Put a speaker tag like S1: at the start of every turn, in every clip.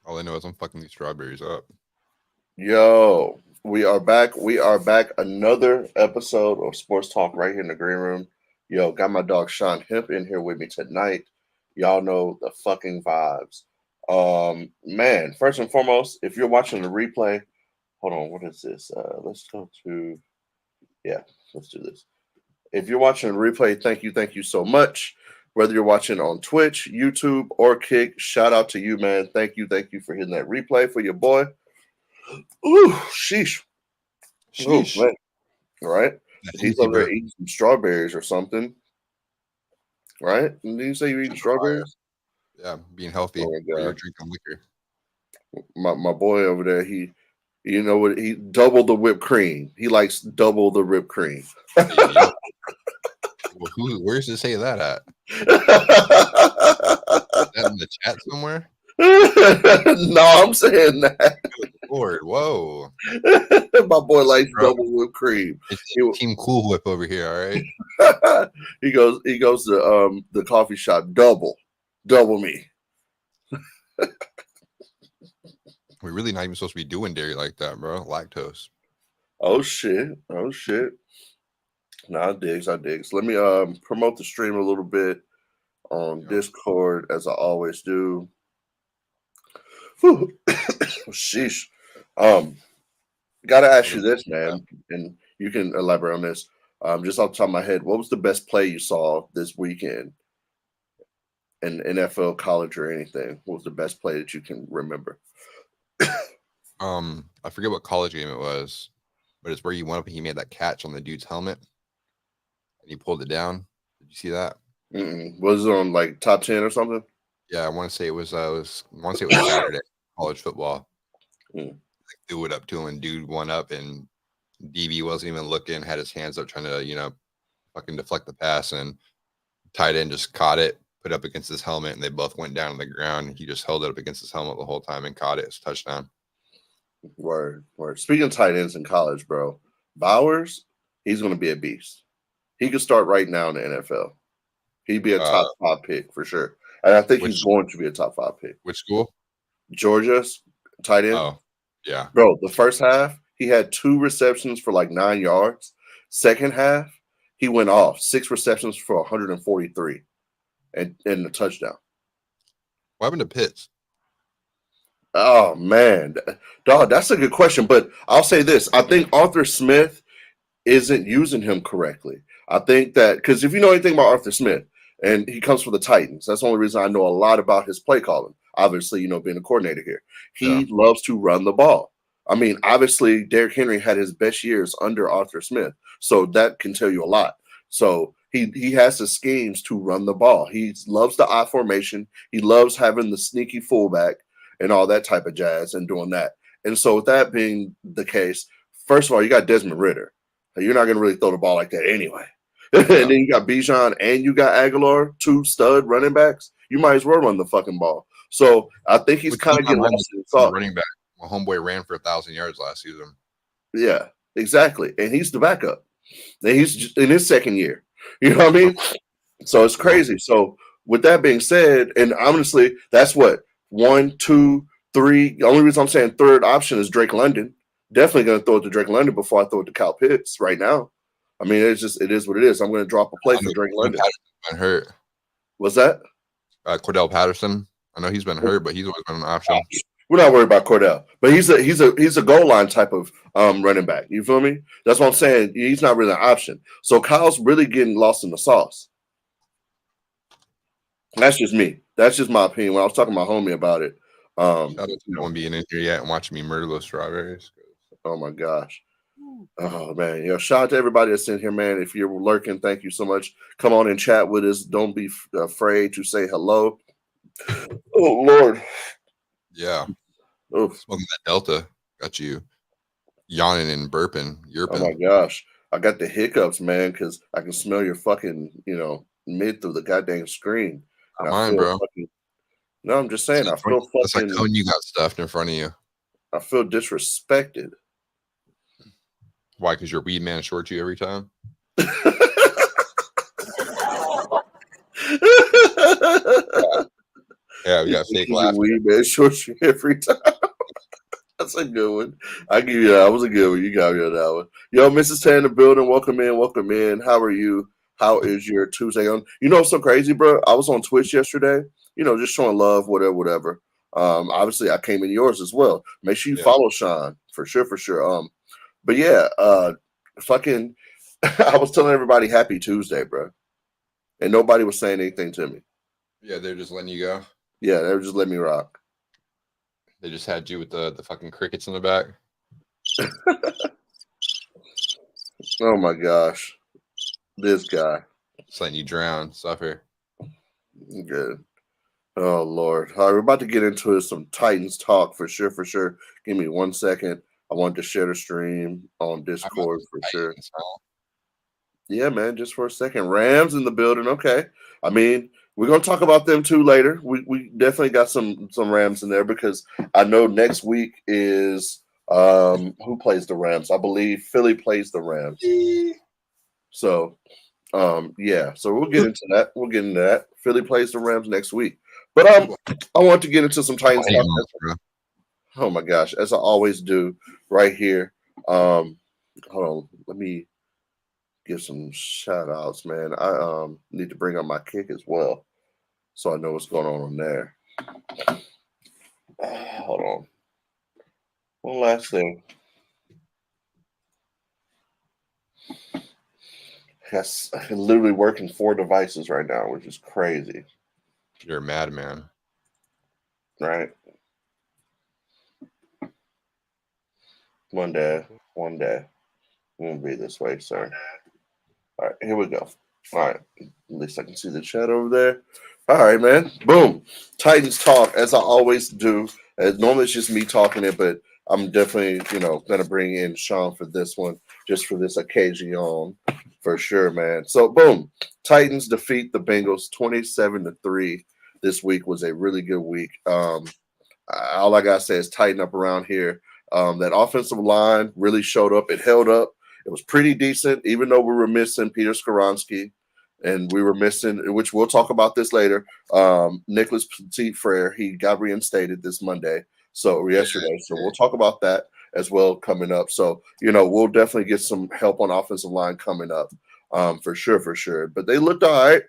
S1: All I know is I'm fucking these strawberries up.
S2: Yo, we are back. We are back. Another episode of Sports Talk right here in the green room. Yo, got my dog Shawn Hemp in here with me tonight. Y'all know the fucking vibes. Man, first and foremost, if you're watching the replay, hold on, what is this? Let's go to yeah, let's do this. If you're watching the replay, thank you so much. Whether you're watching on Twitch, YouTube, or Kick, shout out to you, man. Thank you for hitting that replay for your boy. Ooh, sheesh. Oh,
S1: Sheesh.
S2: man. All right.
S1: That
S2: He's
S1: juicy
S2: over there
S1: burp.
S2: eating some strawberries or something, right? Did you say you're eating
S1: Fire.
S2: strawberries?
S1: Yeah, being healthy
S2: Oh my
S1: while you're
S2: god.
S1: drinking liquor.
S2: My boy over there, he you know what he doubled the whipped cream. He likes double the whipped cream.
S1: Yep. Well, where's it say that at? Is that in the chat somewhere?
S2: No, I'm saying that.
S1: Lord, whoa.
S2: My boy
S1: Listen,
S2: likes
S1: bro.
S2: double whipped cream.
S1: It's
S2: He,
S1: Team Cool Whip over here, all right?
S2: he goes to the coffee shop double me.
S1: We're really not even supposed to be doing dairy like that, bro. Lactose.
S2: Oh shit. Oh shit. Nah, I digs. Let me promote the stream a little bit on
S1: Yep.
S2: Discord as I always do. Whew. Sheesh. Um, gotta ask
S1: What
S2: you
S1: a
S2: this, man, and you can elaborate on this. Just off the top of my head, what was the best play you saw this weekend in NFL, college, or anything? What was the best play that you can remember?
S1: I forget what college game it was, but it's where you went up and he made that catch on the dude's helmet and he pulled it down. Did you see that?
S2: Was it on like top 10 or something?
S1: Yeah, I want to say it was. I want to say it was Saturday college football.
S2: Mm.
S1: Threw it up to him, and dude went up, and DB wasn't even looking, had his hands up trying to fucking deflect the pass, and tight end just caught it, put it up against his helmet, and they both went down on the ground. He just held it up against his helmet the whole time and caught it. It's a touchdown.
S2: Word, word. Speaking of tight ends in college, bro, Bowers, he's going to be a beast. He could start right now in the NFL. He'd be a
S1: Uh,
S2: top 5 pick for sure. And I think he's
S1: which
S2: going to be a top 5 pick.
S1: which school?
S2: Georgia's tight end.
S1: Oh, yeah.
S2: Bro, the first half, he had 2 receptions for like 9 yards. Second half, he went off 6 receptions for 143 and a touchdown.
S1: What happened to Pitts?
S2: Oh man, dog, that's a good question. But I'll say this: I think Arthur Smith isn't using him correctly. I think that because if you know anything about Arthur Smith, and he comes from the Titans, that's the only reason I know a lot about his play calling. Obviously, being a coordinator here,
S1: Yeah.
S2: he loves to run the ball. I mean, obviously, Derrick Henry had his best years under Arthur Smith, so that can tell you a lot. So he has the schemes to run the ball. He loves the I formation. He loves having the sneaky fullback and all that type of jazz and doing that. And so, with that being the case, first of all, you got Desmond Ritter. You're not going to really throw the ball like that anyway. And
S1: Yeah.
S2: then you got Bijan and you got Aguilar, 2 stud running backs. You might as well run the fucking ball. So I think he's
S1: Which
S2: kind of getting lost in
S1: the
S2: thought.
S1: running back. My homeboy ran for 1,000 yards last season.
S2: Yeah, exactly. And he's the backup. And he's in his second year. You know what I mean? So it's crazy. So with that being said, and honestly, that's what 1, 2, 3. The only reason I'm saying third option is Drake London. Definitely going to throw it to Drake London before I throw it to Kyle Pitts right now. I mean, it is what it is. I'm going to drop a play
S1: I
S2: for
S1: know
S2: Drake
S1: Cordell
S2: London.
S1: Patterson's been hurt.
S2: What's that?
S1: Cordell Patterson. I know he's been hurt, but he's always been an option.
S2: We're not worried about Cordell, but he's a goal line type of running back. You feel me? That's what I'm saying. He's not really an option. So Kyle's really getting lost in the sauce. That's just me. That's just my opinion. When I was talking to my homie about it,
S1: Shout out to no one being in here yet and watching me murder those strawberries.
S2: oh my gosh. Oh man, shout out to everybody that's in here, man. If you're lurking, thank you so much. Come on and chat with us. Don't be afraid to say hello. Oh Lord.
S1: Yeah.
S2: Oof.
S1: Smoking that Delta got you yawning and burping.
S2: Oh my gosh. I got the hiccups, man, because I can smell your fucking, mid through the goddamn screen. And
S1: Not mine, bro.
S2: No, I'm just saying, I feel
S1: That's like
S2: fucking,
S1: cone you got stuffed in front of you.
S2: I feel disrespected.
S1: Why? Because your weed man shorts you every time? Yeah, we got fake laughter.
S2: Weed, man. Short you every time. That's a good one. I give you that. That was a good one. You got me on that one. Yo, Mrs. Tan in the building. Welcome in. Welcome in. How are you? How is your Tuesday on? You know, what's so crazy, bro. I was on Twitch yesterday. You know, just showing love, whatever, whatever. Obviously, I came in yours as well. Make sure you follow Shawn for sure, for sure. But yeah, fucking. I was telling everybody Happy Tuesday, bro, and nobody was saying anything to me.
S1: Yeah, they're just letting you go.
S2: Yeah, they were just letting me rock.
S1: They just had you with the fucking crickets in the back.
S2: Oh my gosh, this guy.
S1: Just letting you drown, suffer.
S2: Good. Oh Lord. All right, we're about to get into some Titans talk for sure, for sure. Give me 1 second. I want to share the stream on Discord for sure. Yeah, man, just for a second. Rams in the building. Okay. I mean, we're gonna talk about them too later. We definitely got some Rams in there because I know next week is who plays the Rams? I believe Philly plays the Rams. So yeah, so we'll get into that. We'll get into that. Philly plays the Rams next week. But I want to get into some Titans talk. Oh my gosh, as I always do right here. Hold on, let me give some shout outs, man. I need to bring up my kick as well so I know what's going on there. Hold on. One last thing. Yes, I'm literally working 4 devices right now, which is crazy.
S1: You're a madman.
S2: Right? One day. It won't be this way, sir. All right, here we go. All right, at least I can see the chat over there. All right, man. Boom. Titans talk, as I always do. Normally it's just me talking it, but I'm definitely, going to bring in Shawn for this one, just for this occasion, for sure, man. So, boom. Titans defeat the Bengals 27-3. This week was a really good week. All I got to say is tighten up around here. That offensive line really showed up. It held up. It was pretty decent, even though we were missing Peter Skoronski, and we were missing, which we'll talk about this later, Nicholas Petit-Frere. He got reinstated this Monday, so yesterday. So we'll talk about that as well coming up. So, we'll definitely get some help on offensive line coming up for sure. But they looked all right.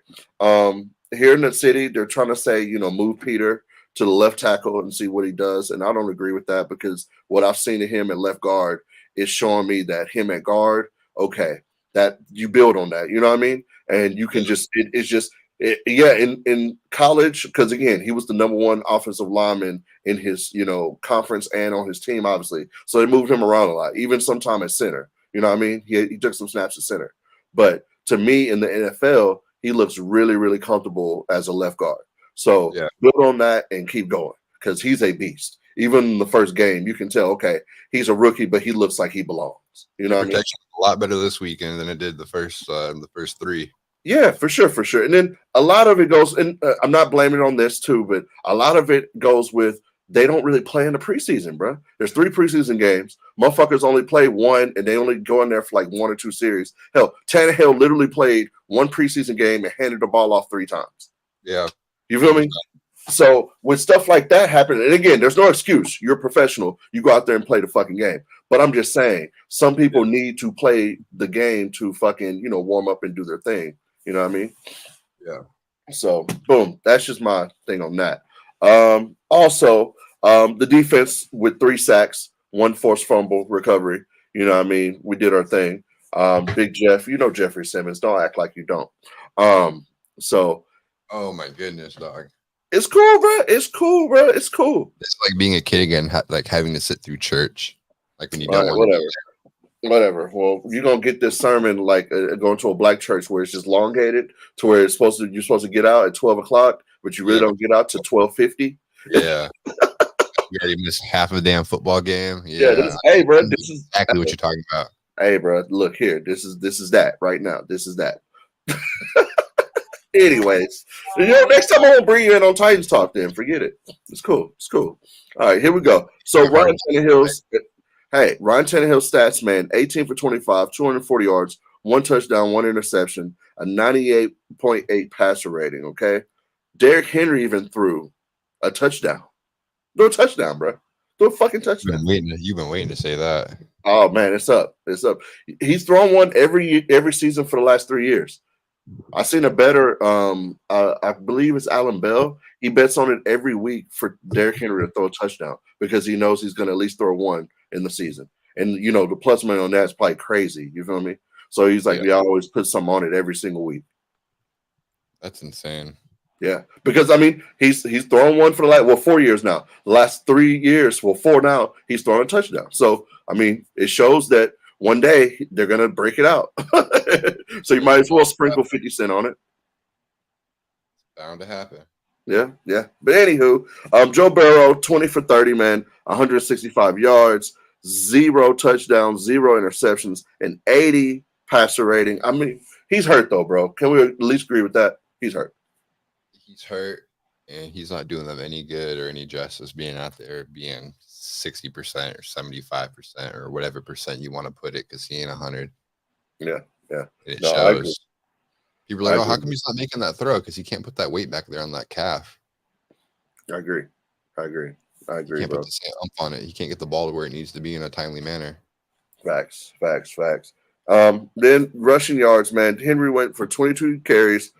S2: Here in the city, they're trying to say, move Peter to the left tackle and see what he does. And I don't agree with that because what I've seen of him at left guard is showing me that him at guard, okay, that you build on that, you know what I mean? And you can just, in college, because again, he was the number 1 offensive lineman in his, conference and on his team, obviously. So they moved him around a lot, even sometime at center, you know what I mean? He took some snaps at center. But to me, in the NFL, he looks really, really comfortable as a left guard. So build on that and keep going because he's a beast. Even in the first game, you can tell, okay, he's a rookie, but he looks like he belongs. You know what I mean?
S1: A lot better this weekend than it did the first 3.
S2: Yeah, for sure. And then a lot of it goes, and I'm not blaming it on this too, but a lot of it goes with they don't really play in the preseason, bro. There's 3 preseason games. Motherfuckers only play 1, and they only go in there for like 1 or 2 series. Hell, Tannehill literally played 1 preseason game and handed the ball off 3 times.
S1: Yeah.
S2: You feel me? So when stuff like that happen, and again, there's no excuse. You're a professional. You go out there and play the fucking game. But I'm just saying, some people need to play the game to fucking, warm up and do their thing. You know what I mean?
S1: Yeah.
S2: So, boom. That's just my thing on that. Also, the defense with 3 sacks, 1 forced fumble recovery. You know what I mean? We did our thing. Big Jeff, Jeffrey Simmons. Don't act like you don't. So.
S1: Oh my goodness, dog.
S2: It's cool, bro. It's cool.
S1: It's like being a kid again, like having to sit through church, like when you don't want
S2: whatever. Well, you're gonna get this sermon like going to a black church where it's just elongated to where you're supposed to get out at 12 o'clock, but you really don't get out to 12:50.
S1: Yeah. You already missed half of a damn football game.
S2: Hey, bro, this is
S1: exactly what you're talking about.
S2: Hey, bro, look here. This is that right now. This is that. Anyways, next time I'm gonna bring you in on Titans Talk. Then forget it. It's cool. All right, here we go. So Ryan Tannehill's stats, man: 18 for 25, 240 yards, 1 touchdown, 1 interception, a 98.8 passer rating. Okay, Derrick Henry even threw a touchdown. Throw a touchdown, bro. Throw a fucking touchdown.
S1: You've been waiting to say that.
S2: Oh man, it's up. It's up. He's thrown one every season for the last 3 years. I seen a better. I believe it's Alan Bell. He bets on it every week for Derrick Henry to throw a touchdown because he knows he's going to at least throw one in the season. And you know the plus money on that is probably crazy. You feel me? So he's like, yeah, I always put something on it every single week.
S1: That's insane.
S2: Yeah, because I mean, he's thrown one for the last 4 years now. The last 3 years, 4 now, he's throwing a touchdown. So I mean, it shows that one day they're gonna break it out. So you might as well sprinkle 50 Cent on it.
S1: Bound to happen.
S2: Yeah. But anywho, Joe Burrow, 20 for 30, man, 165 yards, 0 touchdowns, 0 interceptions, and 80 passer rating. I mean, he's hurt though, bro. Can we at least agree with that? He's hurt.
S1: He's hurt, and he's not doing them any good or any justice being out there being 60% or 75% or whatever percent you want to put it, because he ain't 100.
S2: Yeah.
S1: It shows. People are like, how come he's not making that throw? Because he can't put that weight back there on that calf.
S2: I agree. You can't
S1: put the same ump on it. He can't get the ball to where it needs to be in a timely manner.
S2: Facts. Then rushing yards, man. Henry went for 22 carries,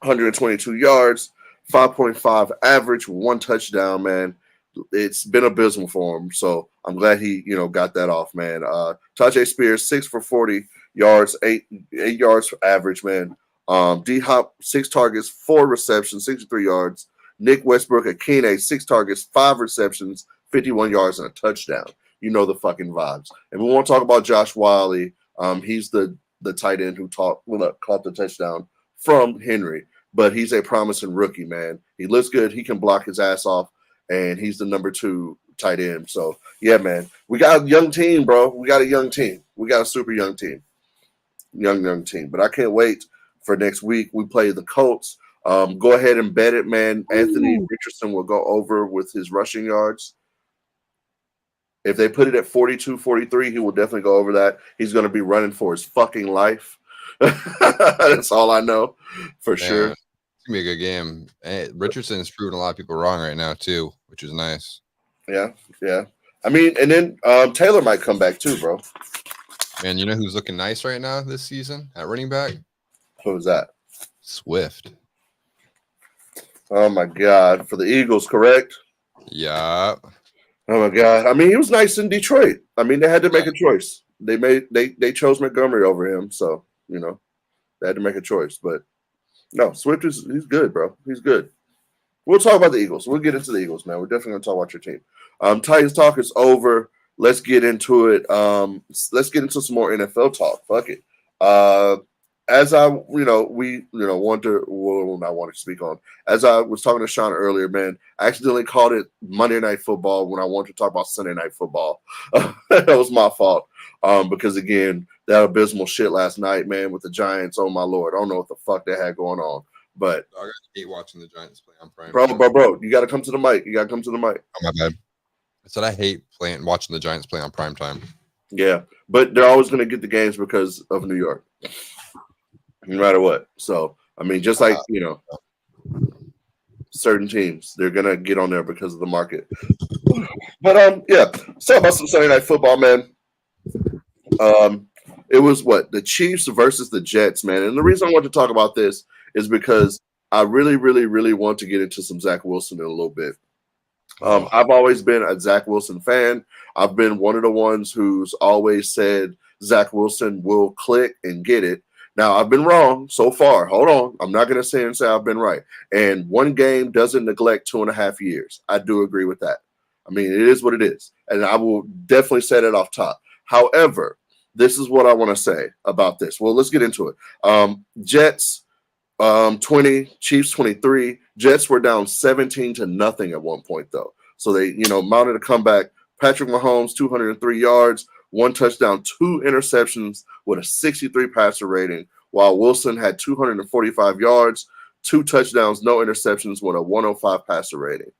S2: 122 yards, 5.5 average, 1 touchdown, man. It's been abysmal for him, so I'm glad he, got that off, man. Tajay Spears, 6 for 40 yards, 8 yards for average, man. D-Hop, 6 targets, 4 receptions, 63 yards. Nick Westbrook-Akine, 6 targets, 5 receptions, 51 yards, and a touchdown. You know the fucking vibes. And we want to talk about Josh Wiley. He's the tight end who caught the touchdown from Henry, but he's a promising rookie, man. He looks good. He can block his ass off, and he's the number 2 tight end. So, yeah, man. We got a young team, bro. We got a young team. We got a super young team. Young team. But I can't wait for next week. We play the Colts. Go ahead and bet it, man. Anthony Richardson will go over with his rushing yards. If they put it at 42, 43, he will definitely go over that. He's going to be running for his fucking life. That's all I know for sure.
S1: It's going to be a good game. Richardson is proving a lot of people wrong right now, too, which is nice.
S2: Yeah. I mean, and then Taylor might come back too, bro.
S1: Man, you know who's looking nice right now this season at running back?
S2: Who's that?
S1: Swift.
S2: Oh, my God. For the Eagles, correct?
S1: Yeah.
S2: Oh, my God. I mean, he was nice in Detroit. I mean, they had to make a choice. They chose Montgomery over him, so, they had to make a choice. But, no, Swift he's good, bro. He's good. We'll talk about the Eagles. We'll get into the Eagles, man. We're definitely going to talk about your team. Titans talk is over. Let's get into it. Let's get into some more NFL talk. Fuck it. As I, want to speak on. As I was talking to Shawn earlier, man, I accidentally called it Monday Night Football when I wanted to talk about Sunday Night Football. That was my fault. Because again, that abysmal shit last night, man, with the Giants. Oh my Lord, I don't know what the fuck they had going on. But
S1: I hate watching the Giants play on prime.
S2: Bro, you got to come to the mic.
S1: Oh my bad. I said I hate watching the Giants play on prime time.
S2: Yeah, but they're always going to get the games because of New York, no matter what. So I mean, just like certain teams, they're going to get on there because of the market. But yeah. So about some Sunday Night Football, man. It was the Chiefs versus the Jets, man. And the reason I want to talk about this is because I really, really, really want to get into some Zach Wilson in a little bit. I've always been a Zach Wilson fan. I've been one of the ones who's always said Zach Wilson will click and get it. Now, I've been wrong so far. Hold on. I'm not going to say I've been right. And one game doesn't neglect 2.5 years. I do agree with that. I mean, it is what it is. And I will definitely say that off top. However, this is what I want to say about this. Well, let's get into it. Jets 20, Chiefs 23. Jets were down 17-0 at one point, though. So they, mounted a comeback. Patrick Mahomes, 203 yards, 1 touchdown, 2 interceptions with a 63 passer rating, while Wilson had 245 yards, 2 touchdowns, no interceptions with a 105 passer rating.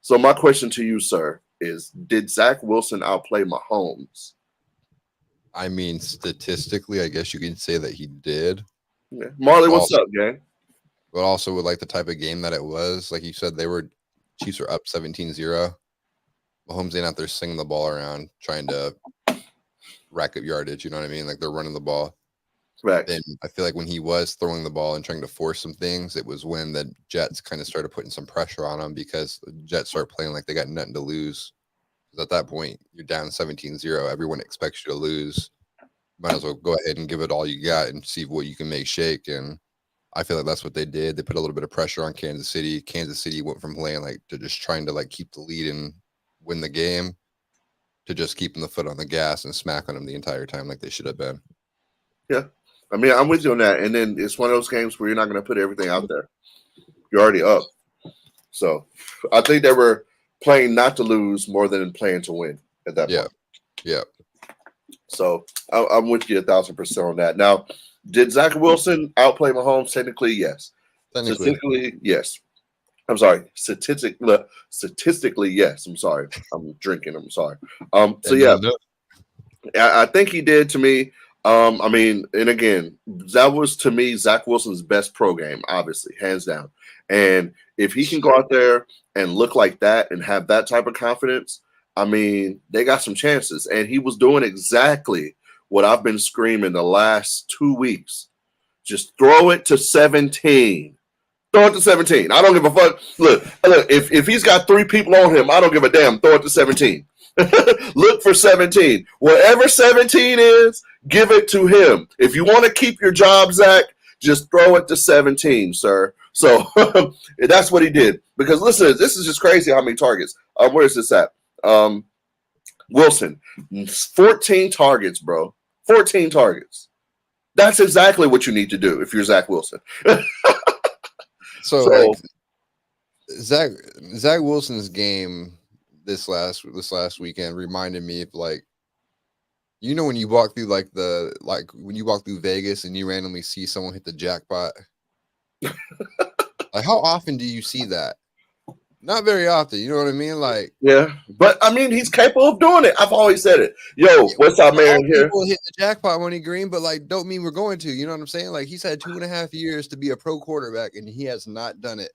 S2: So my question to you, sir, is did Zach Wilson outplay Mahomes?
S1: I mean, statistically, I guess you can say that he did.
S2: Yeah. Marley, what's up, gang?
S1: But also with the type of game that it was, like you said, they were Chiefs are up 17-0. Mahomes ain't out there singing the ball around, trying to rack up yardage. You know what I mean? Like they're running the ball.
S2: Right.
S1: Then I feel like when he was throwing the ball and trying to force some things, it was when the Jets kind of started putting some pressure on him because the Jets started playing like they got nothing to lose. Because at that point, you're down 17-0. Everyone expects you to lose. Might as well go ahead and give it all you got and see what you can make shake. And I feel like that's what they did. They put a little bit of pressure on Kansas City. Kansas City went from playing like to just trying to like keep the lead and win the game to just keeping the foot on the gas and smacking them the entire time like they should have been.
S2: Yeah. I mean, I'm with you on that. And then it's one of those games where you're not going to put everything out there. You're already up. So I think they were playing not to lose more than playing to win at that point.
S1: Yeah.
S2: So I'm with you 1,000% on that. Now, did Zach Wilson outplay Mahomes? Technically, yes. Statistically, yes. I'm sorry. Statistically, yes. I'm sorry. I'm drinking. I'm sorry. So yeah, I think he did to me. I mean, and again, that was to me Zach Wilson's best pro game, obviously, hands down. And if he can go out there and look like that and have that type of confidence, I mean, they got some chances. And he was doing exactly what I've been screaming the last 2 weeks. Just throw it to 17. Throw it to 17. I don't give a fuck. Look, if he's got 3 people on him, I don't give a damn. Throw it to 17. Look for 17. Whatever 17 is, give it to him. If you want to keep your job, Zach, just throw it to 17, sir. So that's what he did. Because listen, this is just crazy how many targets. Where is this at? Wilson, 14 targets, bro. 14 targets. That's exactly what you need to do if you're Zach Wilson.
S1: So like Zach Wilson's game this last weekend reminded me of like, you know, when you walk through when you walk through Vegas and you randomly see someone hit the jackpot. Like, how often do you see that? Not very often. You know what I mean? Like,
S2: yeah, but I mean, he's capable of doing it. I've always said it. Yo, what's up, man? Here,
S1: people hit the jackpot when he green, but like, don't mean we're going to. You know what I'm saying? Like, he's had 2.5 years to be a pro quarterback, and he has not done it.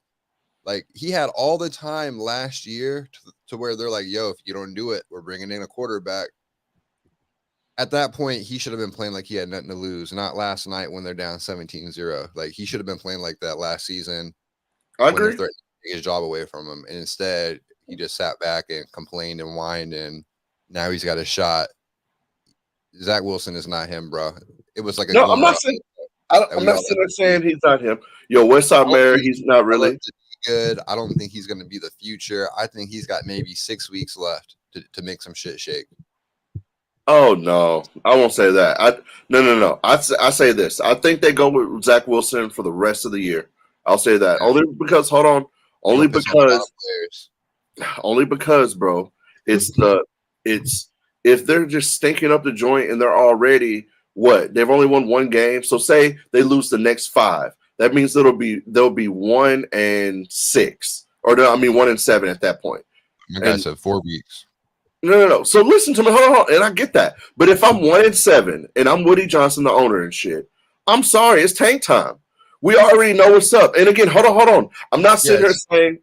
S1: Like, he had all the time last year to where they're like, yo, if you don't do it, we're bringing in a quarterback. At that point, he should have been playing like he had nothing to lose, not last night when they're down 17-0. Like, he should have been playing like that last season.
S2: I agree.
S1: When they're threatening to take his job away from him. And instead, he just sat back and complained and whined, and now he's got a shot. Zach Wilson is not him, bro. It was like a
S2: I'm not saying saying he's not him. Yo, Westside Mayor, he's not really
S1: good. I don't think he's going to be the future. I think he's got maybe 6 weeks left to make some shit shake.
S2: Oh no, I won't say that. No. I say this. I think they go with Zach Wilson for the rest of the year. I'll say that only because only because, bro. It's if they're just stinking up the joint and they're already they've only won 1 game. So say they lose the next 5. That means they'll be 1-6 or 1-7 at that point.
S1: My guy said 4 weeks.
S2: No. So listen to me. Hold on. And I get that. But if I'm 1-7 and I'm Woody Johnson, the owner and shit, I'm sorry. It's tank time. We already know what's up. And again, hold on. I'm not sitting there saying,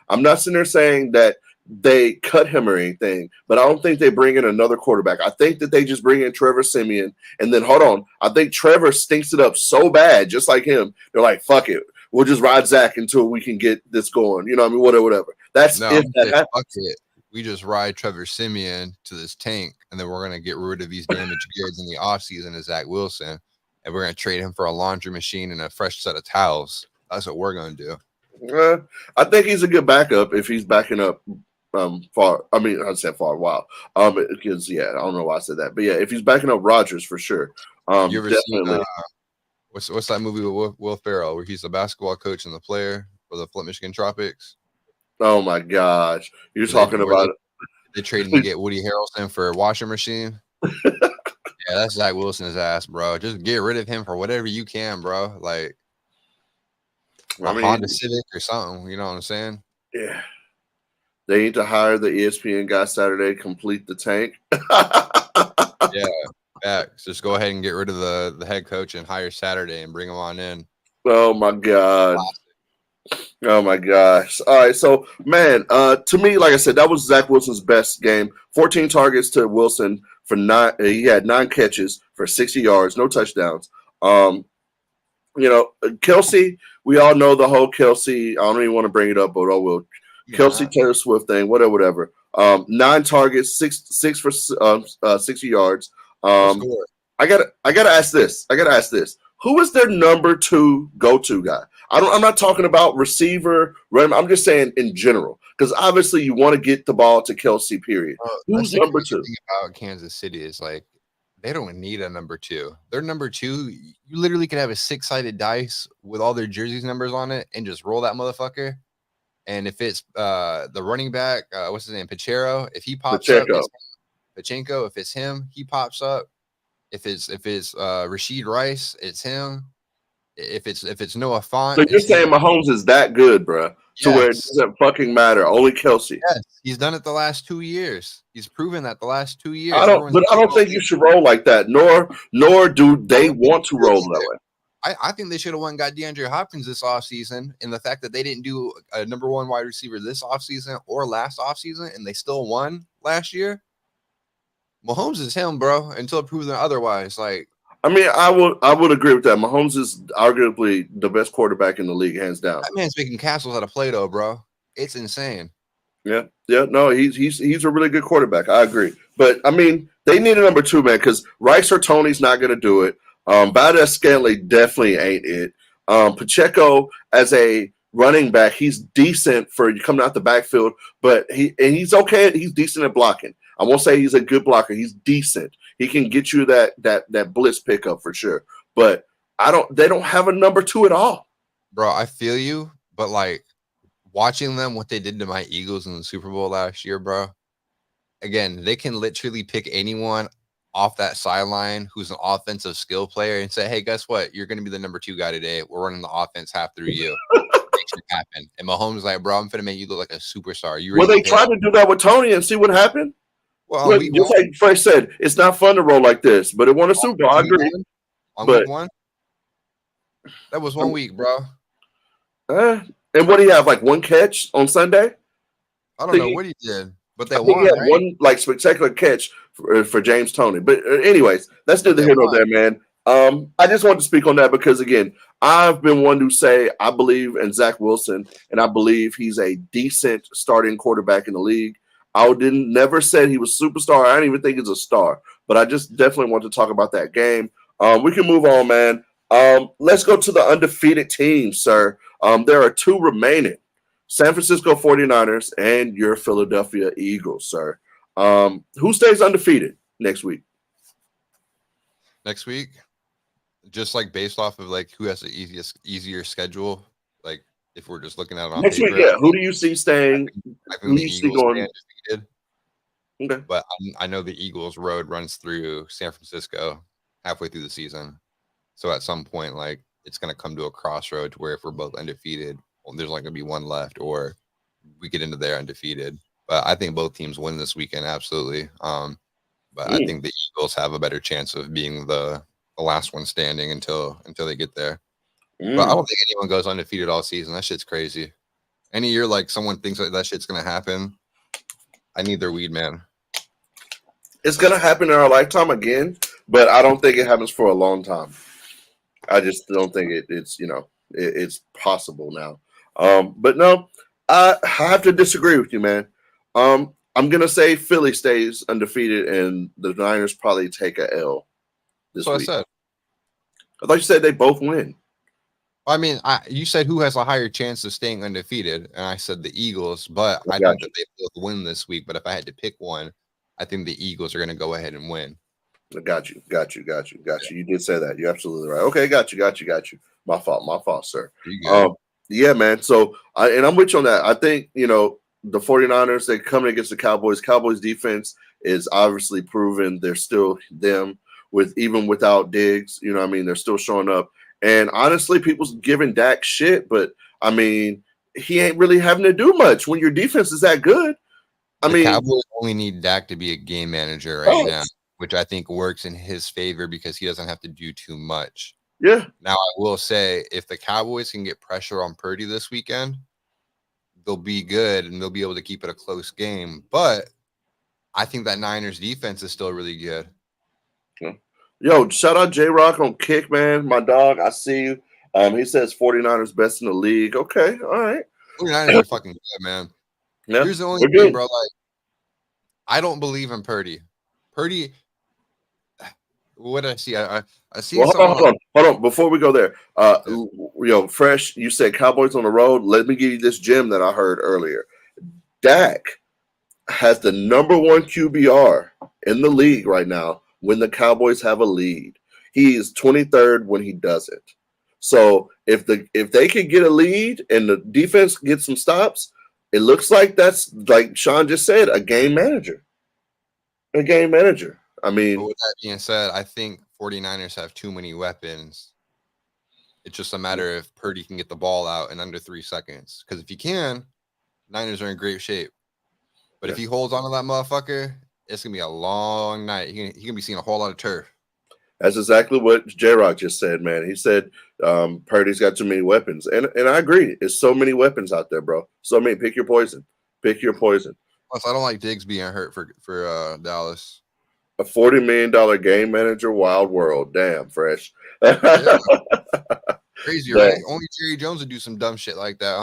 S2: I'm not sitting there saying that they cut him or anything, but I don't think they bring in another quarterback. I think that they just bring in Trevor Siemian. And then I think Trevor stinks it up so bad, just like him. They're like, fuck it. We'll just ride Zach until we can get this going. You know what I mean? Whatever. That's if that happens.
S1: Fuck it. We just ride Trevor Siemian to this tank, and then we're going to get rid of these damaged goods in the offseason as Zach Wilson, and we're going to trade him for a laundry machine and a fresh set of towels. That's what we're going to
S2: do. I think he's a good backup if he's backing up far. I mean, I said far. Wow. Because I don't know why I said that, but yeah, if he's backing up Rodgers for sure.
S1: You ever seen what's that movie with Will Ferrell where he's the basketball coach and the player for the Flint, Michigan Tropics?
S2: Oh my gosh, you're talking about it.
S1: They traded to get Woody Harrelson for a washing machine. Yeah, that's Zach Wilson's ass, bro. Just get rid of him for whatever you can, bro. Like Honda Civic or something. You know what I'm saying?
S2: Yeah. They need to hire the ESPN guy Saturday, complete the tank.
S1: Yeah, facts. Just go ahead and get rid of the head coach and hire Saturday and bring him on in.
S2: Oh my God. Oh my gosh. All right. So, man, to me, like I said, that was Zach Wilson's best game. 14 targets to Wilson for nine. He had 9 catches for 60 yards, no touchdowns. Um, Kelsey, we all know the whole Kelsey. I don't even want to bring it up, but oh well. Kelsey
S1: Nah,
S2: Taylor Swift thing, whatever. 9 targets, six for 60 yards.
S1: what
S2: Um,
S1: score?
S2: I gotta ask this. Who is their number 2 go-to guy? I'm not talking about receiver, I'm just saying in general. Because obviously you want to get the ball to Kelsey, period.
S1: That's
S2: Who's
S1: the
S2: number
S1: crazy
S2: 2?
S1: thing about Kansas City is like they don't need a number two. Their number two, you literally could have a 6-sided dice with all their jerseys numbers on it and just roll that motherfucker. And if it's the running back, what's his name, Pachero, if he pops up,
S2: Pacheco.
S1: it's Pachenko. If it's him, he pops up. If it's Rashid Rice, it's him. If it's Noah Font,
S2: So you're
S1: it's him.
S2: saying Mahomes is that good, bro, to where it
S1: Yes.
S2: doesn't fucking matter. Only Kelsey.
S1: Yes. He's done it the last 2 years. He's proven that the last 2
S2: I
S1: years.
S2: don't,
S1: Everyone's
S2: but I
S1: like,
S2: don't
S1: oh,
S2: think you should roll like that. Nor do
S1: I
S2: they
S1: don't think
S2: want to
S1: they
S2: roll
S1: should
S2: that
S1: either.
S2: way.
S1: I think they should have got DeAndre Hopkins this offseason, and the fact that they didn't do a number one wide receiver this offseason or last offseason, and they still won last year. Mahomes is him, bro, until proven otherwise. Like,
S2: I mean, I would agree with that. Mahomes is arguably the best quarterback in the league, hands down.
S1: that man's making castles out of Play-Doh, bro. It's insane.
S2: Yeah, yeah, no, he's a really good quarterback. I agree, but I mean, they need a number 2 man because Rice or Tony's not going to do it. Valdez Scantley definitely ain't it. Pacheco as a running back, he's decent for coming out the backfield, but he's okay. He's decent at blocking. I won't say he's a good blocker. He's decent. He can get you that blitz pickup for sure. But They don't have a number 2 at all.
S1: Bro, I feel you, but like watching them, what they did to my Eagles in the Super Bowl last year, bro. Again, they can literally pick anyone off that sideline who's an offensive skill player and say, hey, guess what? You're going to be the number 2 guy today. We're running the offense half through you. Make shit happen. And Mahomes is like, bro, I'm finna make you look like a superstar. You
S2: Well,
S1: ready
S2: they
S1: to pick?
S2: tried to do that with Tony and see what happened.
S1: Well, on
S2: Well,
S1: week
S2: just
S1: one,
S2: like Fresh said, it's not fun to roll like this, but it won a Super Bowl. I agree.
S1: on
S2: But
S1: week one, that was 1 week, bro.
S2: and what do you have? Like 1 catch on Sunday?
S1: I don't know what he did, but they
S2: I think he
S1: won,
S2: had
S1: right?
S2: 1 like spectacular catch for James Tony. But anyways, that's neither
S1: They
S2: here nor
S1: won.
S2: there, man. I just want to speak on that because again, I've been one to say I believe in Zach Wilson, and I believe he's a decent starting quarterback in the league. I didn't never said he was a superstar. I don't even think he's a star, but I just definitely want to talk about that game. We can move on, man. Let's go to the undefeated team, sir. There are 2 remaining. San Francisco 49ers and your Philadelphia Eagles, sir. Who stays undefeated next week?
S1: Next week, just like based off of like who has the easier schedule. Like if we're just looking at it on
S2: Next week,
S1: paper,
S2: yeah. Who do you see staying?
S1: I
S2: Who
S1: think
S2: do
S1: the
S2: you see
S1: Eagles
S2: going?
S1: stay undefeated.
S2: Okay.
S1: But I know the Eagles' road runs through San Francisco halfway through the season. So at some point, like it's going to come to a crossroad to where if we're both undefeated, well, there's only going to be one left, or we get into there undefeated. But I think both teams win this weekend, absolutely. But I think the Eagles have a better chance of being the last one standing until they get there. But I don't think anyone goes undefeated all season. That shit's crazy. Any year like someone thinks like that shit's going to happen, I need their weed, man.
S2: It's gonna happen in our lifetime again, but I don't think it happens for a long time. I just don't think it's possible now. But no, I have to disagree with you, man. I'm gonna say Philly stays undefeated, and the Niners probably take a L this
S1: So I
S2: week.
S1: said.
S2: I thought you said they both win.
S1: I mean, you said who has a higher chance of staying undefeated, and I said the Eagles. But I
S2: got
S1: think that they both win this week. But if I had to pick one, I think the Eagles are going to go ahead and win.
S2: Got you. You did say that. You're absolutely right. Okay, got you. My fault, sir. Yeah, man. So, I'm with you on that. I think, the 49ers, they coming against the Cowboys. Cowboys defense is obviously proven they're still them even without Diggs. You know what I mean? They're still showing up. And honestly, people's giving Dak shit, but I mean, he ain't really having to do much when your defense is that good.
S1: The Cowboys only need Dak to be a game manager right now, which I think works in his favor because he doesn't have to do too much.
S2: Yeah.
S1: Now, I will say, if the Cowboys can get pressure on Purdy this weekend, they'll be good and they'll be able to keep it a close game. But I think that Niners defense is still really good.
S2: Yo, shout out J Rock on Kick, man. My dog, I see you. He says 49ers best in the league. Okay, all right.
S1: 49ers are fucking good, man.
S2: Yeah,
S1: Here's the only
S2: we're
S1: thing,
S2: good.
S1: bro. Like, I don't believe in Purdy. Purdy, what did I see? I seen
S2: Well,
S1: someone.
S2: hold on. Before we go there,
S1: Yeah.
S2: Fresh, you said Cowboys on the road. Let me give you this gem that I heard earlier. Dak has the number one QBR in the league right now when the Cowboys have a lead. He is 23rd when he doesn't. So if they can get a lead and the defense gets some stops, it looks like that's, like Shawn just said, a game manager. A game manager. I
S1: But
S2: mean,
S1: with that being said, I think 49ers have too many weapons. It's just a matter if Purdy can get the ball out in under 3 seconds. Because if he can, Niners are in great shape. But if he holds on to that motherfucker, it's gonna be a long night. He can be seeing a whole lot of turf.
S2: that's exactly what J Rock just said, man. He said Purdy's got too many weapons. And I agree. It's so many weapons out there, bro. So many. Pick your poison. Pick your poison.
S1: Plus, I don't like Diggs being hurt for Dallas.
S2: A $40 million game manager, wild world. Damn, Fresh.
S1: Yeah. Crazy,
S2: Damn.
S1: right? Only Jerry Jones would do some dumb shit like that,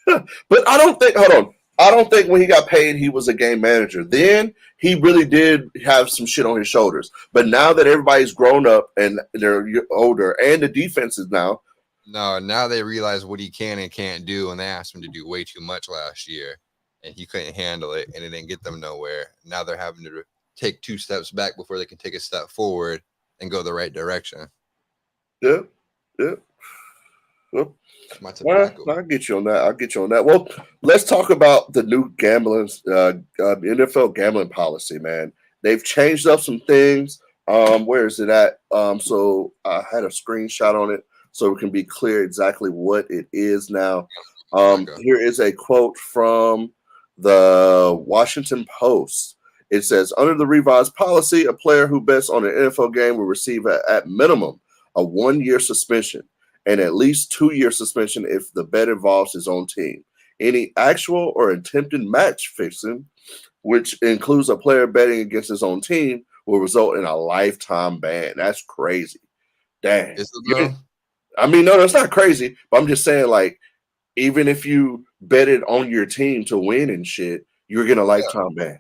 S1: huh?
S2: But I don't think, hold on. I don't think when he got paid, he was a game manager. Then he really did have some shit on his shoulders. But now that everybody's grown up and they're older and the defense is now.
S1: No, now they realize what he can and can't do, and they asked him to do way too much last year, and he couldn't handle it, and it didn't get them nowhere. Now they're having to take 2 steps back before they can take a step forward and go the right direction.
S2: Yeah. Well, I'll get you on that. Well, let's talk about the new gambling, NFL gambling policy, man. They've changed up some things. Where is it at? So I had a screenshot on it so it can be clear exactly what it is now. Here is a quote from the Washington Post. It says, under the revised policy, a player who bets on an NFL game will receive at minimum a 1-year suspension and at least 2-year suspension if the bet involves his own team. Any actual or attempted match fixing, which includes a player betting against his own team, will result in a lifetime ban. That's crazy. Dang.
S1: Is it though?
S2: I mean, no, that's not crazy. But I'm just saying, like, even if you betted on your team to win and shit, you're getting a lifetime ban.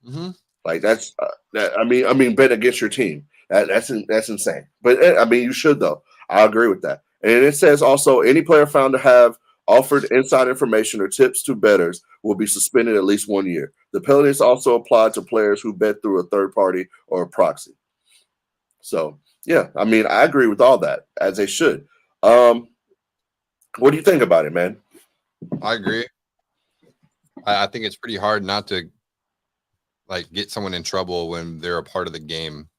S1: Mm-hmm.
S2: Like that's I mean, bet against your team. That's insane. But I mean, you should though. I agree with that. And it says also any player found to have offered inside information or tips to bettors will be suspended at least 1 year. The penalties also apply to players who bet through a third party or a proxy. So yeah, I mean, I agree with all that as they should. What do you think about it, man?
S1: I agree. I think it's pretty hard not to like get someone in trouble when they're a part of the game.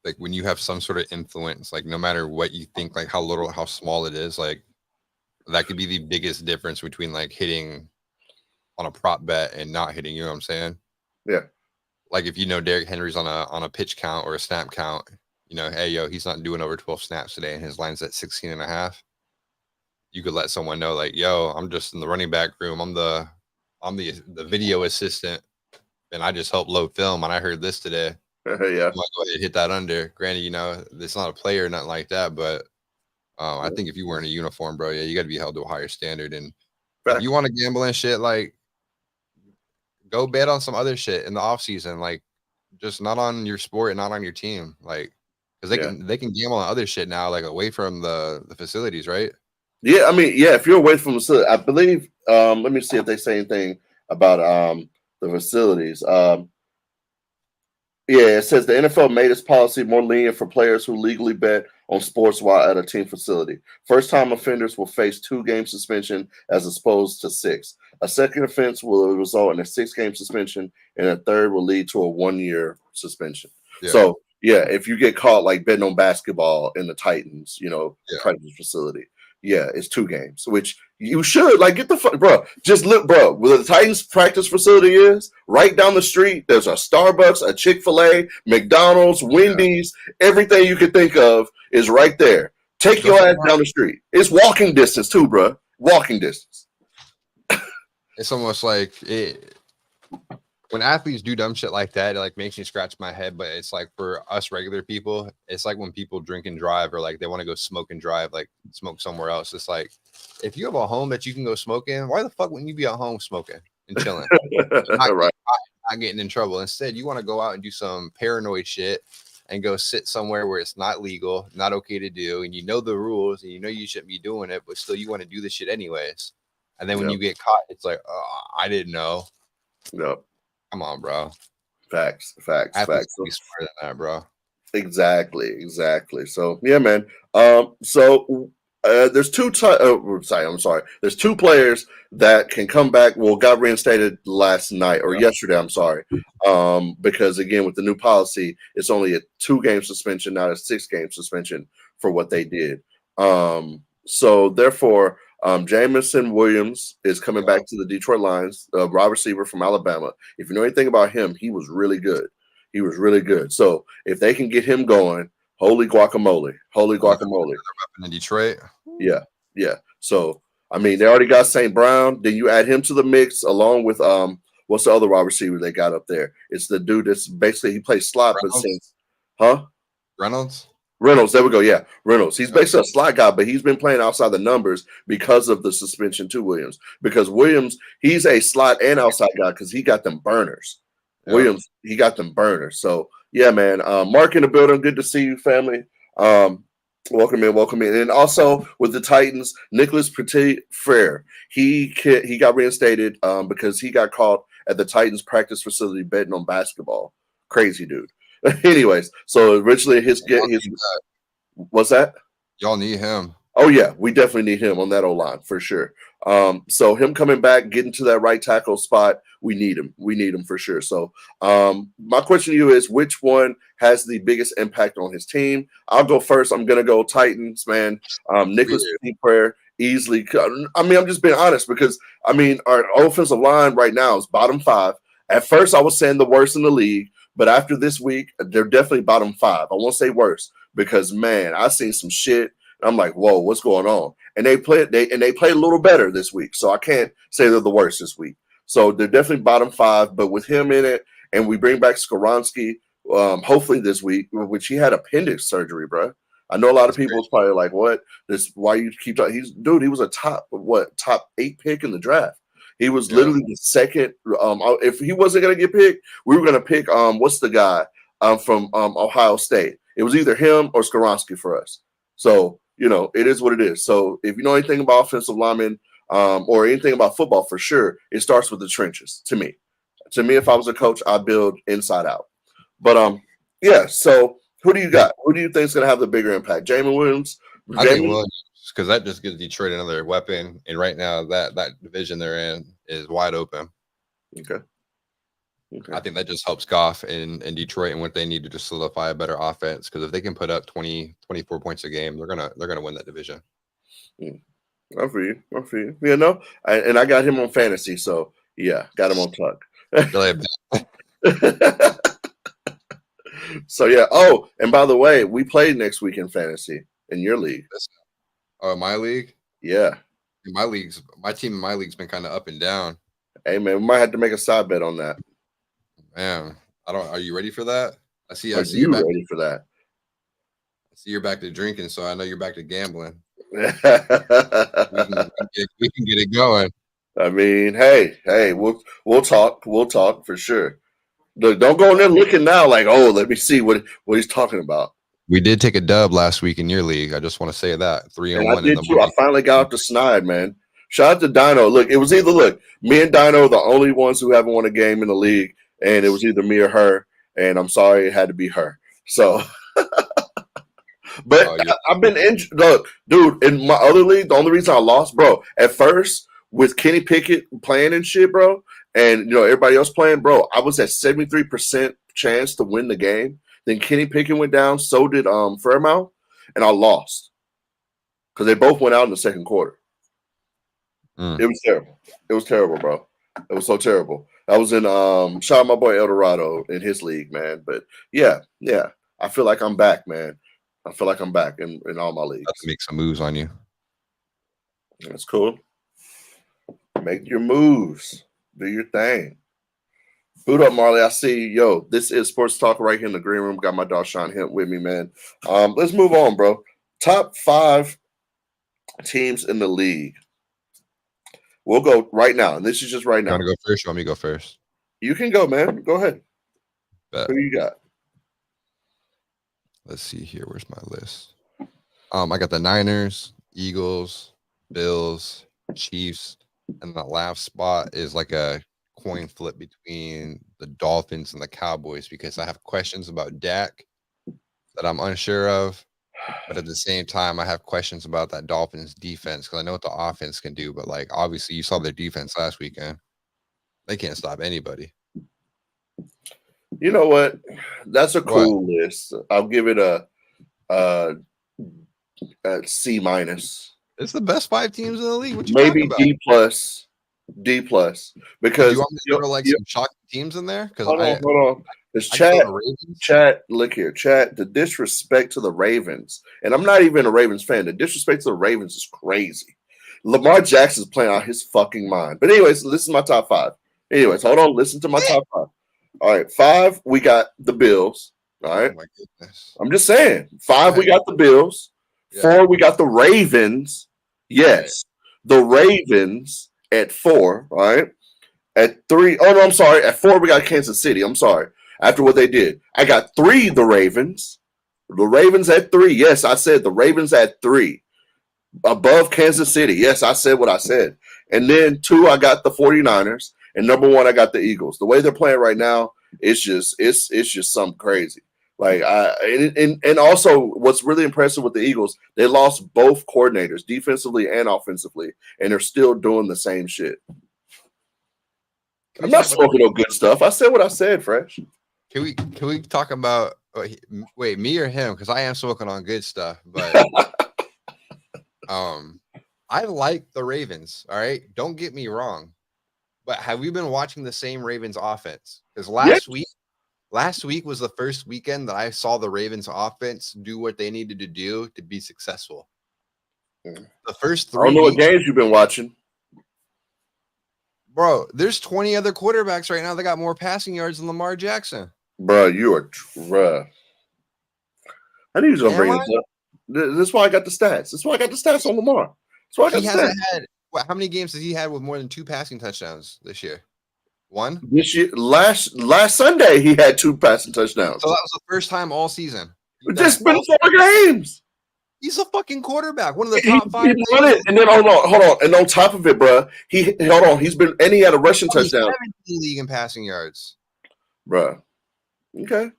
S1: Like when you have some sort of influence, like no matter what you think, like how small it is, like that could be the biggest difference between like hitting on a prop bet and not hitting, you know what I'm saying?
S2: Yeah.
S1: Like if you know Derrick Henry's on a pitch count or a snap count, you know, hey yo, he's not doing over 12 snaps today and his line's at 16 and a half. You could let someone know, like, yo, I'm just in the running back room. I'm the video assistant and I just helped load film and I heard this today.
S2: Yeah.
S1: I'm gonna go ahead and hit that under. Granted, you know, it's not a player or nothing like that, but I think if you wearing a uniform, bro, yeah, you got to be held to a higher standard. And if you want to gamble and shit, like, go bet on some other shit in the off season, like, just not on your sport and not on your team, like, because they can gamble on other shit now, like away from the facilities, right?
S2: Yeah, I mean, yeah, if you're away from the facility, I believe. Let me see if they say anything about the facilities. Yeah, it says the NFL made its policy more lenient for players who legally bet on sports while at a team facility. First-time offenders will face 2-game suspension as opposed to 6. A second offense will result in a 6-game suspension, and a third will lead to a 1-year suspension. Yeah. So, yeah, if you get caught like betting on basketball in the Titans, practice facility, Yeah, it's 2 games, which you should like get the fuck, bro. Just look, bro. Where the Titans practice facility is right down the street. There's a Starbucks, a Chick-fil-A, McDonald's, Wendy's, everything you could think of is right there. Take your ass down the street. It's walking distance too, bro. Walking distance.
S1: It's almost like when athletes do dumb shit like that, it like makes me scratch my head. But it's like for us regular people, it's like when people drink and drive, or like they want to go smoke and drive, like smoke somewhere else. It's like if you have a home that you can go smoke in, why the fuck wouldn't you be at home smoking and chilling,
S2: Right.
S1: not getting in trouble? Instead, you want to go out and do some paranoid shit and go sit somewhere where it's not legal, not okay to do, and you know the rules and you know you shouldn't be doing it, but still you want to do this shit anyways. And then when you get caught, it's like, oh, I didn't know.
S2: Yep.
S1: Come on, bro.
S2: Facts.
S1: Be smarter than that, bro.
S2: Exactly. So yeah, man. There's 2 There's 2 players that can come back. Well, got reinstated last night or yesterday. I'm sorry. Because again, with the new policy, it's only a 2-game suspension, not a 6-game suspension for what they did. So therefore, Jamison Williams is coming back to the Detroit Lions, wide receiver from Alabama. If you know anything about him, he was really good. So if they can get him going, holy guacamole.
S1: In Detroit.
S2: Yeah. So I mean, they already got St. Brown. Then you add him to the mix along with what's the other wide receiver they got up there? It's the dude that's basically he plays slot, but Reynolds, there we go. Yeah, Reynolds. He's basically a slot guy, but he's been playing outside the numbers because of the suspension to Williams. Because Williams, he's a slot and outside guy because he got them burners. Yeah. Williams, he got them burners. So yeah, man. Mark in the building. Good to see you, family. Welcome in. And also with the Titans, Nicholas Petit-Frere, he got reinstated because he got caught at the Titans practice facility betting on basketball. Crazy dude. Anyways, so originally his what's that?
S1: Y'all need him.
S2: Oh yeah, we definitely need him on that O-line for sure. So him coming back, getting to that right tackle spot, we need him. We need him for sure. So my question to you is, which one has the biggest impact on his team? I'll go first. I'm gonna go Titans, man. Nicholas Petit-Frere easily. I mean, I'm just being honest because I mean our offensive line right now is bottom 5. At first, I was saying the worst in the league. But after this week, they're definitely bottom 5. I won't say worse because, man, I seen some shit. I'm like, whoa, what's going on? And they played a little better this week. So I can't say they're the worst this week. So they're definitely bottom 5. But with him in it, and we bring back Skoronski, hopefully this week, which he had appendix surgery, bro. I know a lot of people is probably like, what? Why you keep talking? He was a top 8 pick in the draft. He was literally the second. If he wasn't going to get picked, we were going to pick what's the guy from Ohio State. It was either him or Skoronski for us. So, it is what it is. So if you know anything about offensive linemen or anything about football, for sure, it starts with the trenches to me. If I was a coach, I'd build inside out. But, yeah, so who do you got? Who do you think is going to have the bigger impact? Jamie Williams?
S1: I think Williams, because that just gives Detroit another weapon. And right now, that division they're in is wide open.
S2: Okay.
S1: I think that just helps Goff in Detroit and what they need to just solidify a better offense. Because if they can put up 20, 24 points a game, they're gonna win that division.
S2: I feel you. Yeah, no, and I got him on fantasy, so yeah, got him on Tuck. So yeah. Oh, and by the way, we play next week in fantasy in your league.
S1: Oh, my league?
S2: Yeah.
S1: My team in my league's been kind of up and down.
S2: Hey man, we might have to make a side bet on that.
S1: Man, are you ready for that? I see you
S2: ready for that.
S1: I see you're back to drinking, so I know you're back to gambling. we can get it going.
S2: I mean, hey, we'll talk for sure. Look, don't go in there looking now like, oh, let me see what he's talking about.
S1: We did take a dub last week in your league. I just want to say that 3-1.
S2: I did too. I finally got off the snide, man. Shout out to Dino. Look, it was either me and Dino are the only ones who haven't won a game in the league, and it was either me or her. And I'm sorry it had to be her. So, but I've been injured. Look, dude, in my other league, the only reason I lost, bro, at first with Kenny Pickett playing and shit, bro, and everybody else playing, bro, I was at 73% chance to win the game. Then Kenny Pickett went down, so did Fairmount, and I lost. because they both went out in the second quarter.
S1: Mm.
S2: It was terrible. It was terrible, bro. It was so terrible. I was in shout out my boy Eldorado in his league, man. But yeah. I feel like I'm back, man. I feel like I'm back in all my leagues.
S1: Have to make some moves on you.
S2: That's cool. Make your moves. Do your thing. Boot up, Marley. I see. Yo, this is Sports Talk right here in the green room. Got my dog Shawn Hemp with me, man. Let's move on, bro. Top 5 teams in the league. We'll go right now. And this is just right
S1: You
S2: now.
S1: want to go first? You want me to go first?
S2: You can go, man. Go ahead.
S1: Bet.
S2: Who you got?
S1: Let's see here. Where's my list? I got the Niners, Eagles, Bills, Chiefs, and the last spot is like a coin flip between the Dolphins and the Cowboys because I have questions about Dak that I'm unsure of. But at the same time, I have questions about that Dolphins defense because I know what the offense can do. But like, obviously, you saw their defense last weekend. They can't stop anybody.
S2: You know what? That's a cool list. I'll give it a C minus.
S1: It's the best 5 teams in the league. What you
S2: Maybe
S1: talking about?
S2: D plus. D plus. Because
S1: Do you want me to throw like some shocking teams in there? Because
S2: hold on. Because chat, look here, chat. The disrespect to the Ravens, and I'm not even a Ravens fan. The disrespect to the Ravens is crazy. Lamar Jackson's playing out his fucking mind. But anyways, listen to my top 5. Anyways, hold on. Listen to my top 5. All right, 5. We got the Bills. All right.
S1: Oh my goodness.
S2: I'm just saying. 5. We got the Bills. 4. We got the Ravens. Yes, the Ravens at 4. All right. At 3. Oh no, I'm sorry. At 4, we got Kansas City. I'm sorry. After what they did, I got 3. The Ravens. The Ravens at 3. Yes, I said the Ravens at 3. Above Kansas City. Yes, I said what I said. And then 2, I got the 49ers. And number 1, I got the Eagles. The way they're playing right now, it's just something crazy. Like and also what's really impressive with the Eagles, they lost both coordinators, defensively and offensively, and they're still doing the same shit. I'm not smoking no good stuff. I said what I said, Fresh.
S1: Can we talk about wait, me or him? Because I am smoking on good stuff, but I like the Ravens. All right, don't get me wrong, but have we been watching the same Ravens offense? Because last week was the first weekend that I saw the Ravens offense do what they needed to do to be successful. The first 3
S2: I don't know
S1: weeks,
S2: what games you've been watching.
S1: bro, there's 20 other quarterbacks right now that got more passing yards than Lamar Jackson.
S2: Bro, you are I knew he was going to bring this up. That's why I got the stats. That's why I got the stats on Lamar. That's why I got
S1: he
S2: the
S1: hasn't
S2: stats.
S1: had how many games has he had with more than 2 passing touchdowns this year? 1?
S2: This year, last Sunday, he had 2 passing touchdowns.
S1: So that was the first time all season.
S2: Just been 4 games.
S1: He's a fucking quarterback, one of the top 5.
S2: He won it, and then hold on, and on top of it, bro, he had a rushing touchdown.
S1: 7th in the league in passing yards,
S2: bro. Okay,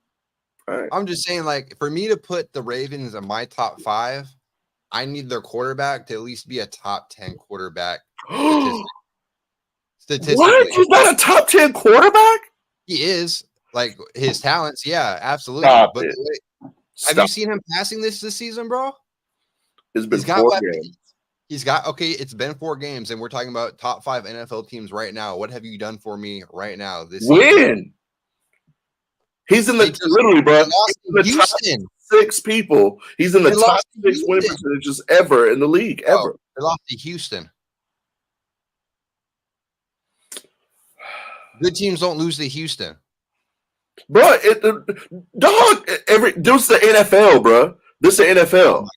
S2: all right.
S1: I'm just saying, like, for me to put the Ravens in my top 5, I need their quarterback to at least be a top 10 quarterback. Statistically,
S2: what? He's not a top 10 quarterback?
S1: He is. Like his talents, yeah, absolutely. But have you seen him passing this season, bro?
S2: It's been 4 games.
S1: It's been 4 games, and we're talking about top 5 NFL teams right now. What have you done for me right now? This
S2: win.
S1: Season?
S2: He's in the literally, bro.
S1: He's in the top
S2: 6 people. He's in the top 6 win percentages ever in the league. Ever.
S1: They lost to Houston. Good teams don't lose to Houston,
S2: bro. This is the NFL, bro. This is the NFL.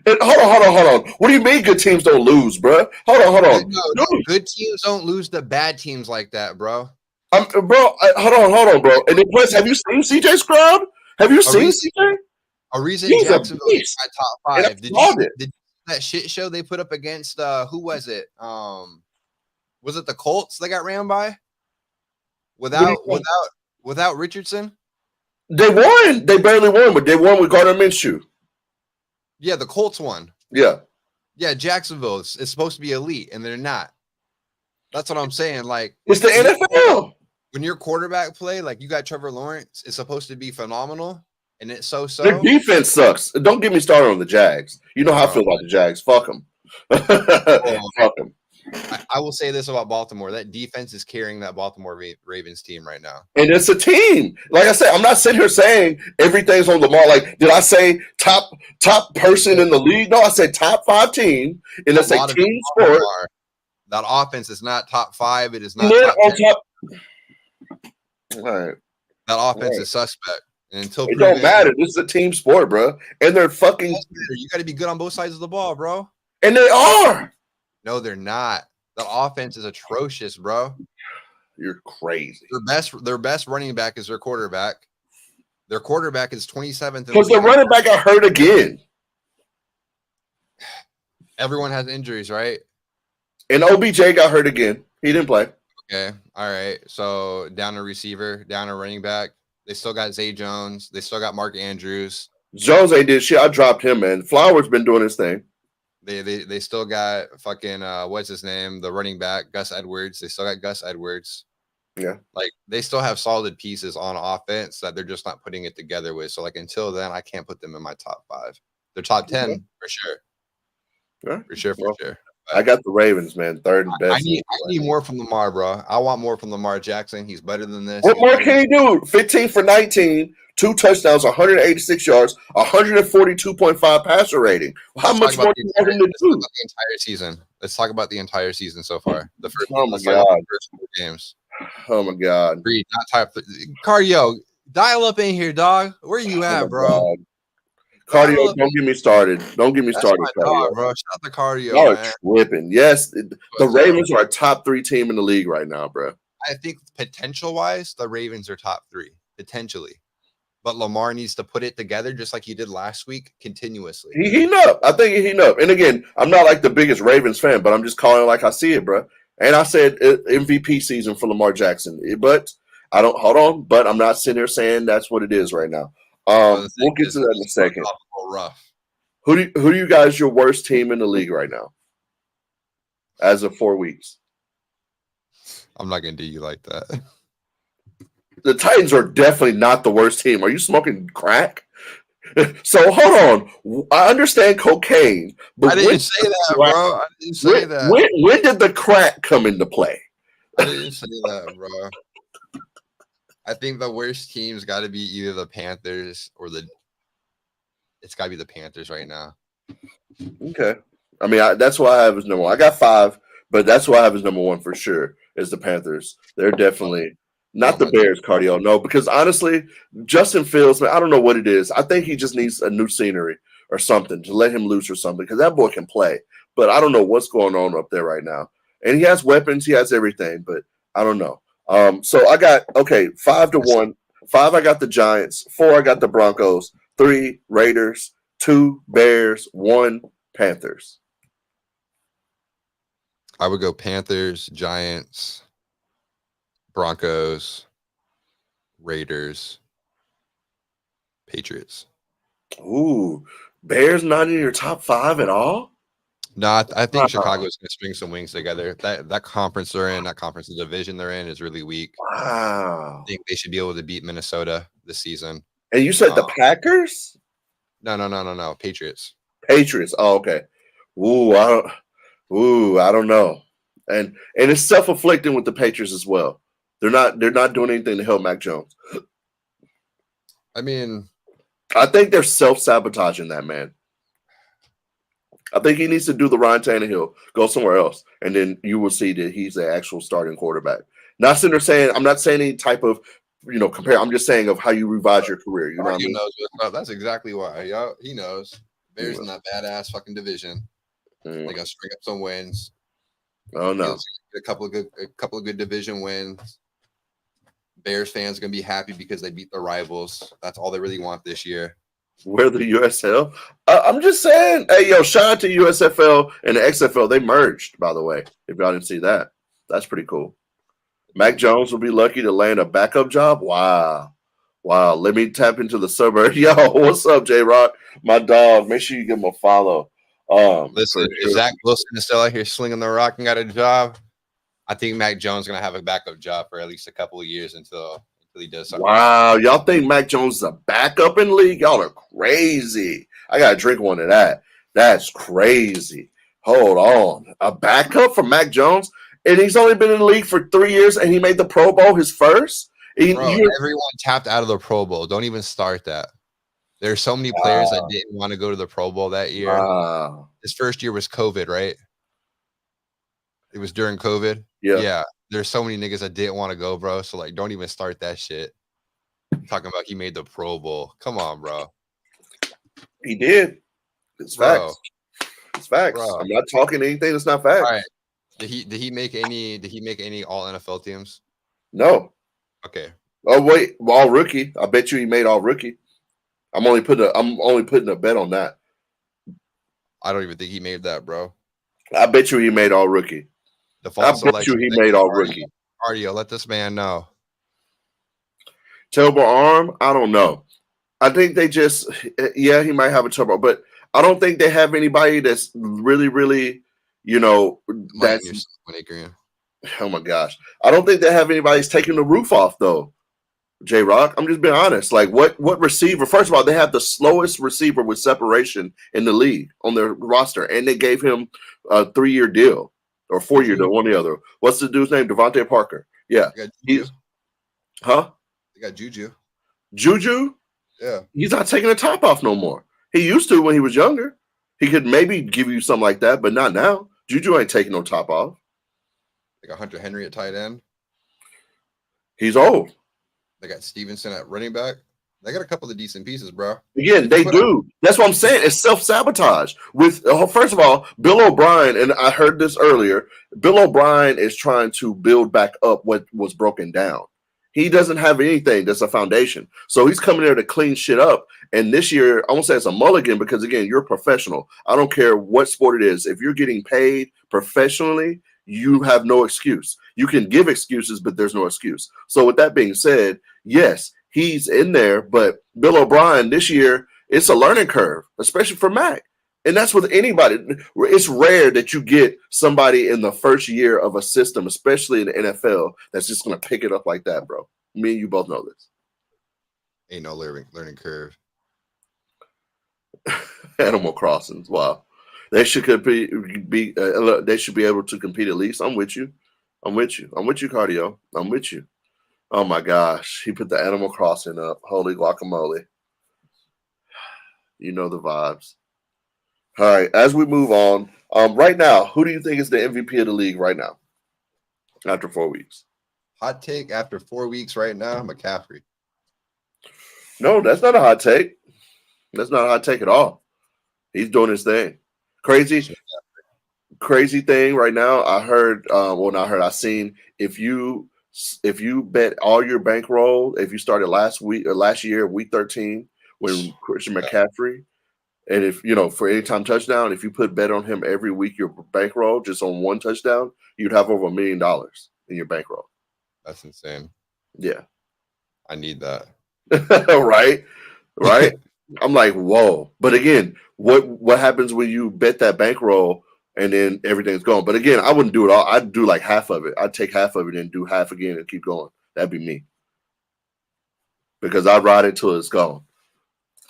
S2: And hold on. What do you mean good teams don't lose, bro? Hold on.
S1: No, good teams don't lose to bad teams like that, bro.
S2: Hold on, bro. And then plus, have you seen CJ Stroud? Have you seen CJ?
S1: A reason Jacksonville is my top 5. Did you see that shit show they put up against who was it? Was it the Colts that got ran by? Without Richardson?
S2: They won. They barely won, but they won with Gardner Minshew.
S1: Yeah, the Colts won.
S2: Yeah.
S1: Yeah, Jacksonville is supposed to be elite, and they're not. That's what I'm saying. Like,
S2: it's the NFL.
S1: When your quarterback play, like you got Trevor Lawrence, is supposed to be phenomenal. and it's so.
S2: Their defense sucks. Don't get me started on the Jags. You know how I feel about the Jags. Fuck them. Fuck them.
S1: I will say this about Baltimore: that defense is carrying that Baltimore Ravens team right now.
S2: And it's a team. Like I said, I'm not sitting here saying everything's on Lamar. Like, did I say top person in the league? No, I said top 5 team, and it's a team sport.
S1: That offense is not top 5. It is not top 10.
S2: All right.
S1: That offense is suspect. And until
S2: it don't matter. This is a team sport, bro. And they're fucking.
S1: You got to be good on both sides of the ball, bro.
S2: And they are.
S1: No, they're not. The offense is atrocious, bro.
S2: You're crazy.
S1: Their best running back is their quarterback. Their quarterback is 27th.
S2: Because their running back got hurt again.
S1: Everyone has injuries, right?
S2: And OBJ got hurt again. He didn't play.
S1: Okay. All right. So down a receiver, down a running back. They still got Zay Jones. They still got Mark Andrews.
S2: Jones ain't did shit. I dropped him, man. Flowers been doing his thing.
S1: They still got fucking what's his name? The running back, Gus Edwards. They still got Gus Edwards.
S2: Yeah.
S1: Like they still have solid pieces on offense that they're just not putting it together with. So like until then, I can't put them in my top 5. They're top 10 for sure.
S2: Yeah.
S1: For sure. But
S2: I got the Ravens, man. 3rd and best.
S1: I need more from Lamar, bro. I want more from Lamar Jackson. He's better than this.
S2: What more can he do? 15 for 19, 2 touchdowns, 186 yards, 142.5 passer rating. How much more do you want him to do?
S1: The entire season. Let's talk about the entire season so far. The first,
S2: first
S1: 4 games.
S2: Oh my God.
S1: Reed, not type. Cardio, dial up in here, dog. Where you at, bro?
S2: God. Cardio, don't get me started. Don't get me started,
S1: Cardio,
S2: dog,
S1: bro. Shout the cardio.
S2: Y'all are tripping. Yes, the Ravens are a top 3 team in the league right now, bro.
S1: I think potential-wise, the Ravens are top 3 potentially, but Lamar needs to put it together just like he did last week, continuously.
S2: He heating up. I think he heating up. And again, I'm not like the biggest Ravens fan, but I'm just calling it like I see it, bro. And I said MVP season for Lamar Jackson, but I don't hold on. But I'm not sitting there saying that's what it is right now. We'll get to that in a second.
S1: Rough.
S2: Who do you guys your worst team in the league right now? As of 4 weeks.
S1: I'm not gonna do you like that.
S2: The Titans are definitely not the worst team. Are you smoking crack? So hold on. I understand cocaine, but
S1: I didn't say that, bro. I didn't say that.
S2: When did the crack come into play?
S1: I didn't say that, bro. I think the worst team's got to be either the Panthers or it's got to be the Panthers right now.
S2: Okay. I mean, that's why I have as number 1. I got 5, but that's why I have as number 1 for sure is the Panthers. They're definitely not the Bears, Cardio. No, because honestly, Justin Fields, man, I don't know what it is. I think he just needs a new scenery or something to let him loose or something because that boy can play. But I don't know what's going on up there right now. And he has weapons. He has everything, but I don't know. So I got, 5-1. 5, I got the Giants. 4, I got the Broncos. 3, Raiders. 2, Bears. 1, Panthers.
S1: I would go Panthers, Giants, Broncos, Raiders, Patriots.
S2: Ooh, Bears not in your top 5 at all?
S1: No, I think Chicago's going to string some wings together. That conference they're in, the division they're in is really weak.
S2: Wow.
S1: I think they should be able to beat Minnesota this season.
S2: And you said the Packers?
S1: No. Patriots.
S2: Patriots. Oh, okay. I don't know. And it's self-afflicting with the Patriots as well. They're not doing anything to help Mac Jones.
S1: I mean,
S2: I think they're self-sabotaging that man. I think he needs to do the Ryan Tannehill, go somewhere else, and then you will see that he's the actual starting quarterback. Not sitting there saying, I'm not saying any type of, compare. I'm just saying of how you revise your career. You know what I mean?
S1: Knows what's up. That's exactly why. Yo, he knows. Bears in that badass fucking division. They got to string up some wins.
S2: Oh no,
S1: a couple of good division wins. Bears fans are gonna be happy because they beat the rivals. That's all they really want this year.
S2: We're the USL. I'm just saying. Hey, yo, shout out to USFL and the XFL. They merged, by the way. If y'all didn't see that, that's pretty cool. Mac Jones will be lucky to land a backup job. Wow. Let me tap into the suburb. Yo, what's up, J Rock? My dog. Make sure you give him a follow.
S1: Listen, if Zach Wilson is still out here slinging the rock and got a job, I think Mac Jones is gonna have a backup job for at least a couple of years until really does something.
S2: Wow, y'all think Mac Jones is a backup in the league? Y'all are crazy. I gotta drink one of that. That's crazy. Hold on, a backup for Mac Jones, and he's only been in the league for 3 years, and he made the Pro Bowl his first.
S1: Bro, everyone tapped out of the Pro Bowl. Don't even start that. There's so many players that didn't want to go to the Pro Bowl that year. His first year was COVID, right? It was during COVID. Yeah. There's so many niggas that didn't want to go, bro. So like, don't even start that shit. Talking about he made the Pro Bowl. Come on, bro.
S2: He did. It's facts. It's facts. Bro. I'm not talking anything that's not facts.
S1: All right. Did he make any all NFL teams?
S2: No.
S1: Okay.
S2: Oh wait, all rookie. I bet you he made all rookie. I'm only putting a bet on that.
S1: I don't even think he made that, bro.
S2: I bet you he made all rookie. I bet you he made all rookie.
S1: Cardio, let this man know.
S2: Terrible arm? I don't know. I think they just, he might have a turbo, but I don't think they have anybody that's really, really, that's. Oh my gosh. I don't think they have anybody that's taking the roof off though. J-Rock, I'm just being honest. Like what receiver? First of all, they have the slowest receiver with separation in the league on their roster, and they gave him a 3-year deal or 4-year deal, one or the other. What's the dude's name? Devontae Parker. Yeah.
S1: They got Juju.
S2: Juju?
S1: Yeah.
S2: He's not taking the top off no more. He used to when he was younger. He could maybe give you something like that, but not now. Juju ain't taking no top off.
S1: They got Hunter Henry at tight end.
S2: He's old.
S1: They got Stevenson at running back. They got a couple of decent pieces, bro.
S2: Again, they do. That's what I'm saying. It's self-sabotage. With first of all, Bill O'Brien, and I heard this earlier, Bill O'Brien is trying to build back up what was broken down. He doesn't have anything that's a foundation. So he's coming there to clean shit up. And this year, I won't say it's a mulligan because, again, you're a professional. I don't care what sport it is. If you're getting paid professionally, you have no excuse. You can give excuses, but there's no excuse. So with that being said, yes, he's in there, but Bill O'Brien this year, it's a learning curve, especially for Mac. And that's with anybody. It's rare that you get somebody in the first year of a system, especially in the NFL, that's just going to pick it up like that, bro. Me and you both know this.
S1: Ain't no learning curve.
S2: Animal Crossings. Wow. They should they should be able to compete at least. I'm with you. Cardio. I'm with you. Oh my gosh. He put the Animal Crossing up. Holy guacamole. You know the vibes. All right. As we move on, right now, who do you think is the MVP of the league right now? After 4 weeks.
S1: Hot take after 4 weeks right now, McCaffrey.
S2: No, that's not a hot take. That's not a hot take at all. He's doing his thing. Crazy thing right now. I heard, I seen if you bet all your bankroll, if you started last year, week 13, when Christian McCaffrey, and if for any time touchdown, if you put bet on him every week, your bankroll just on one touchdown, you'd have over $1 million in your bankroll.
S1: That's insane.
S2: Yeah,
S1: I need that.
S2: right. I'm like, whoa. But again, what happens when you bet that bankroll and then everything's gone? But again, I wouldn't do it all. I'd do like half of it. I'd take half of it and do half again and keep going. That'd be me. Because I'd ride it till it's gone.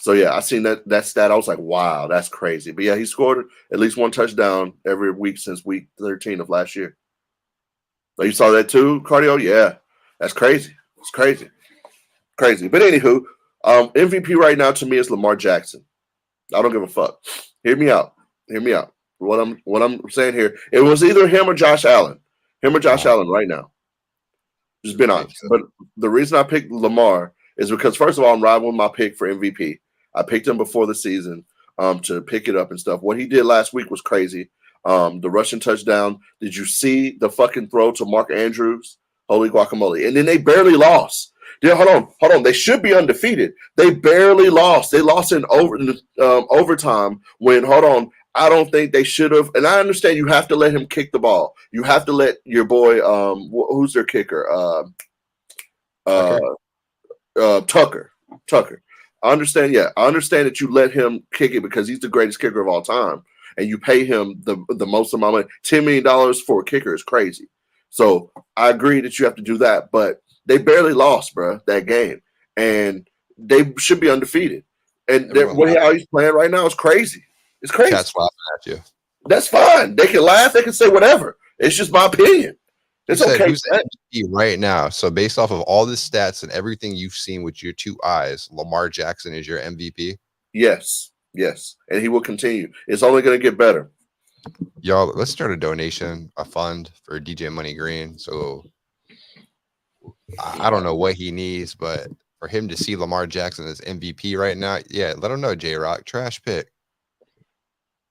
S2: So yeah, I seen that stat. I was like, wow, that's crazy. But yeah, he scored at least one touchdown every week since week 13 of last year. So you saw that too, Cardio? Yeah. That's crazy. It's crazy. Crazy. But anywho, MVP right now to me is Lamar Jackson. I don't give a fuck. Hear me out. What I'm saying here, it was either him or Josh Allen. Allen right now. Just being honest. But the reason I picked Lamar is because, first of all, I'm riding with my pick for MVP. I picked him before the season to pick it up and stuff. What he did last week was crazy. The rushing touchdown. Did you see the fucking throw to Mark Andrews? Holy guacamole. And then they barely lost. Hold on. They should be undefeated. They barely lost. They lost in overtime when, I don't think they should have. And I understand you have to let him kick the ball. You have to let your boy, who's their kicker? Tucker. I understand. Yeah, I understand that you let him kick it because he's the greatest kicker of all time, and you pay him the most amount of money. $10 million for a kicker is crazy. So I agree that you have to do that, but They barely lost, bro, that game, and they should be undefeated. And how he's playing right now is crazy. It's crazy.
S1: Chat's laughing at you.
S2: That's fine. They can laugh. They can say whatever. It's just my opinion. It's okay.
S1: Who's the MVP right now? So based off of all the stats and everything you've seen with your 2 eyes, Lamar Jackson is your MVP?
S2: Yes. And he will continue. It's only going to get better.
S1: Y'all, let's start a donation, a fund for DJ Money Green. So I don't know what he needs, but for him to see Lamar Jackson as MVP right now, yeah, let him know, J-Rock. Trash pick.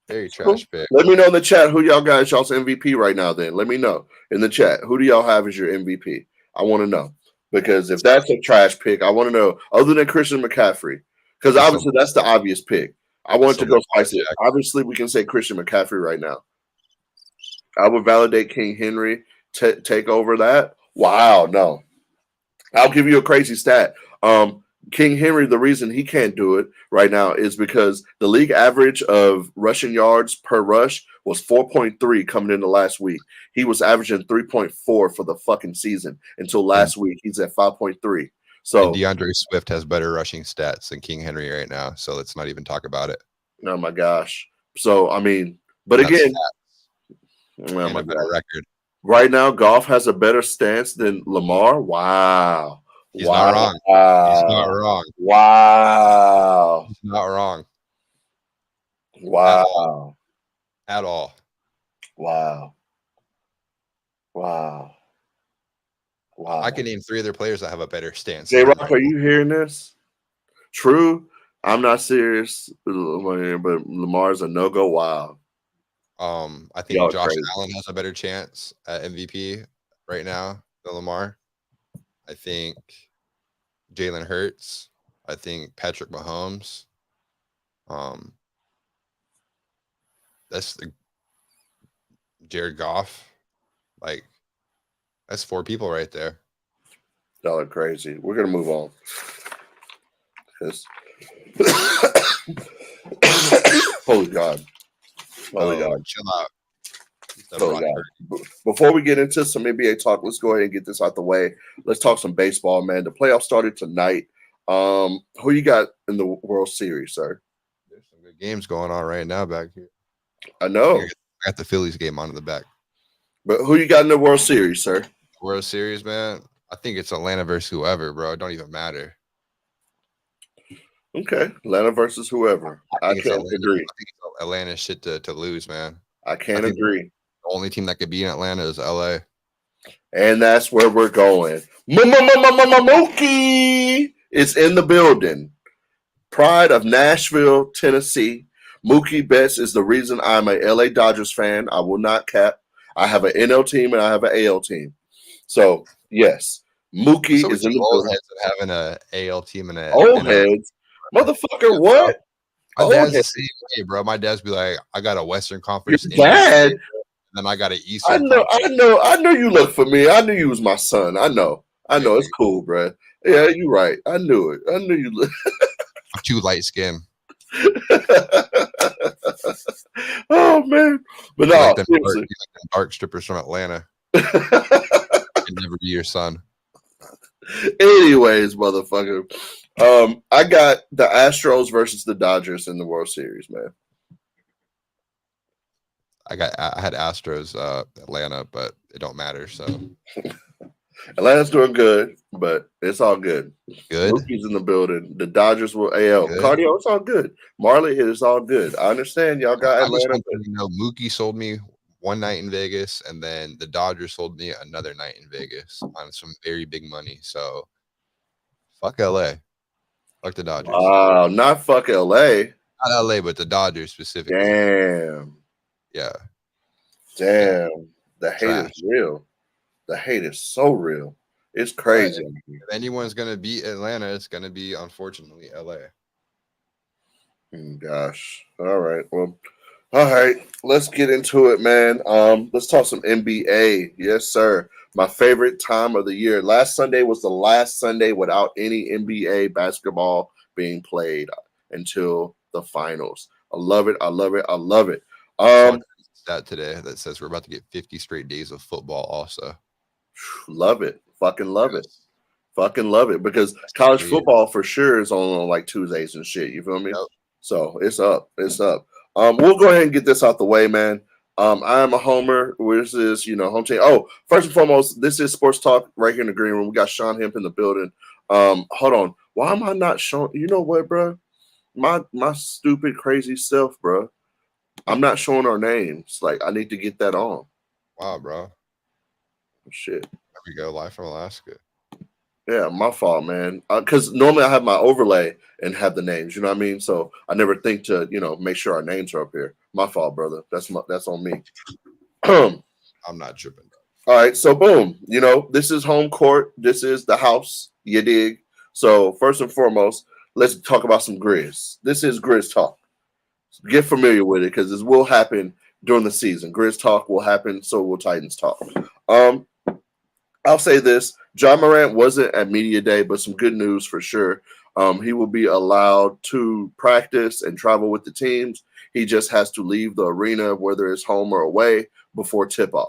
S1: Very trash pick.
S2: Let me know in the chat who y'all's MVP right now then. Let me know in the chat. Who do y'all have as your MVP? I want to know. Because if that's a trash pick, I want to know, other than Christian McCaffrey. Because obviously that's the obvious pick. I want to go spice it. Obviously, we can say Christian McCaffrey right now. I would validate King Henry, take over that. Wow, no. I'll give you a crazy stat. King Henry, the reason he can't do it right now is because the league average of rushing yards per rush was 4.3 coming into last week. He was averaging 3.4 for the fucking season until last week. He's at 5.3. So
S1: and DeAndre Swift has better rushing stats than King Henry right now. So let's not even talk about it.
S2: Oh my gosh. So I mean, but again,
S1: oh my better record.
S2: Right now, Goff has a better stance than Lamar. Wow.
S1: He's not wrong. He's not wrong.
S2: Wow.
S1: He's not wrong.
S2: Wow.
S1: At all.
S2: Wow. Wow. Wow.
S1: I can name 3 other players that have a better stance.
S2: J-Rock, are you hearing this? True. I'm not serious, but Lamar's a no-go. Wow.
S1: I think Josh Allen has a better chance at MVP right now than Lamar. I think Jalen Hurts. I think Patrick Mahomes. That's the Jared Goff. Like, that's 4 people right there.
S2: Y'all are crazy. We're gonna move on. Holy God. Holy God.
S1: Chill out.
S2: Before we get into some NBA talk, let's go ahead and get this out the way. Let's talk some baseball, man. The playoffs started tonight. Who you got in the World Series, sir?
S1: There's some good games going on right now back here.
S2: I know.
S1: I got the Phillies game on in the back.
S2: But who you got in the World Series, sir?
S1: World Series, man. I think it's Atlanta versus whoever, bro. It don't even matter.
S2: Okay, Atlanta versus whoever. I can't agree.
S1: I think Atlanta shit to lose, man.
S2: I can't agree.
S1: The only team that could be in Atlanta is LA.
S2: And that's where we're going. Mookie is in the building. Pride of Nashville, Tennessee. Mookie Betts is the reason I'm a LA Dodgers fan. I will not cap. I have an NL team and I have an AL team. So, yes, Mookie is in the
S1: old heads of having an AL team and an
S2: old heads. Motherfucker, what?
S1: My dad's the same way, bro. My dad's be like, I got a Western Conference.
S2: Your dad?
S1: And then I got an Eastern
S2: I know you look for me. I knew you was my son. I know. It's cool, bro. Yeah, you're right. I knew it. I knew you look.
S1: I'm too light skinned.
S2: Oh man. But no,
S1: like them dark strippers from Atlanta. Can never be your son.
S2: Anyways, motherfucker. I got the Astros versus the Dodgers in the World Series, man.
S1: I had Astros Atlanta, but it don't matter. So
S2: Atlanta's doing good, but it's all good.
S1: Good.
S2: Mookie's in the building. The Dodgers will AL. Good. Cardio, it's all good. Marley, it's all good. I understand y'all got Atlanta.
S1: Mookie sold me one night in Vegas, and then the Dodgers sold me another night in Vegas on some very big money. So fuck LA. Fuck the Dodgers.
S2: Not fuck LA.
S1: Not LA, but the Dodgers specifically.
S2: Damn.
S1: Yeah.
S2: Damn. The hate is real. The hate is so real. It's crazy.
S1: If anyone's going to beat Atlanta, it's going to be, unfortunately, LA.
S2: Gosh. All right. Well, all right. Let's get into it, man. Let's talk some NBA. Yes, sir. My favorite time of the year. Last Sunday was the last Sunday without any NBA basketball being played until the finals. I love it. I love it. I love it.
S1: That today that says we're about to get 50 straight days of football also.
S2: Love it. Fucking love it. Fucking love it because
S1: That's
S2: college
S1: weird.
S2: football for sure is on like Tuesdays and shit. You feel me?
S1: Yep.
S2: So it's up. It's up. We'll go ahead and get this out the way, man. I am a homer. This is, home team. Oh, first and foremost, this is Sports Talk right here in the green room. We got Shawn Hemp in the building. Hold on. Why am I not showing? You know what, bro? My stupid, crazy self, bro. I'm not showing our names. Like, I need to get that on.
S1: Wow, bro.
S2: Shit.
S1: There we go. Live from Alaska.
S2: Yeah, my fault, man. Because normally I have my overlay and have the names. You know what I mean? So I never think to, make sure our names are up here. My fault, brother. That's on me. All
S1: I'm not tripping.
S2: right. So boom. This is home court. This is the house. You dig? So first and foremost, let's talk about some Grizz. This is Grizz Talk. Get familiar with it because this will happen during the season. Grizz Talk will happen. So will Titans Talk. I'll say this. John Morant wasn't at media day, but some good news for sure. He will be allowed to practice and travel with the teams. He just has to leave the arena, whether it's home or away, before tip-off,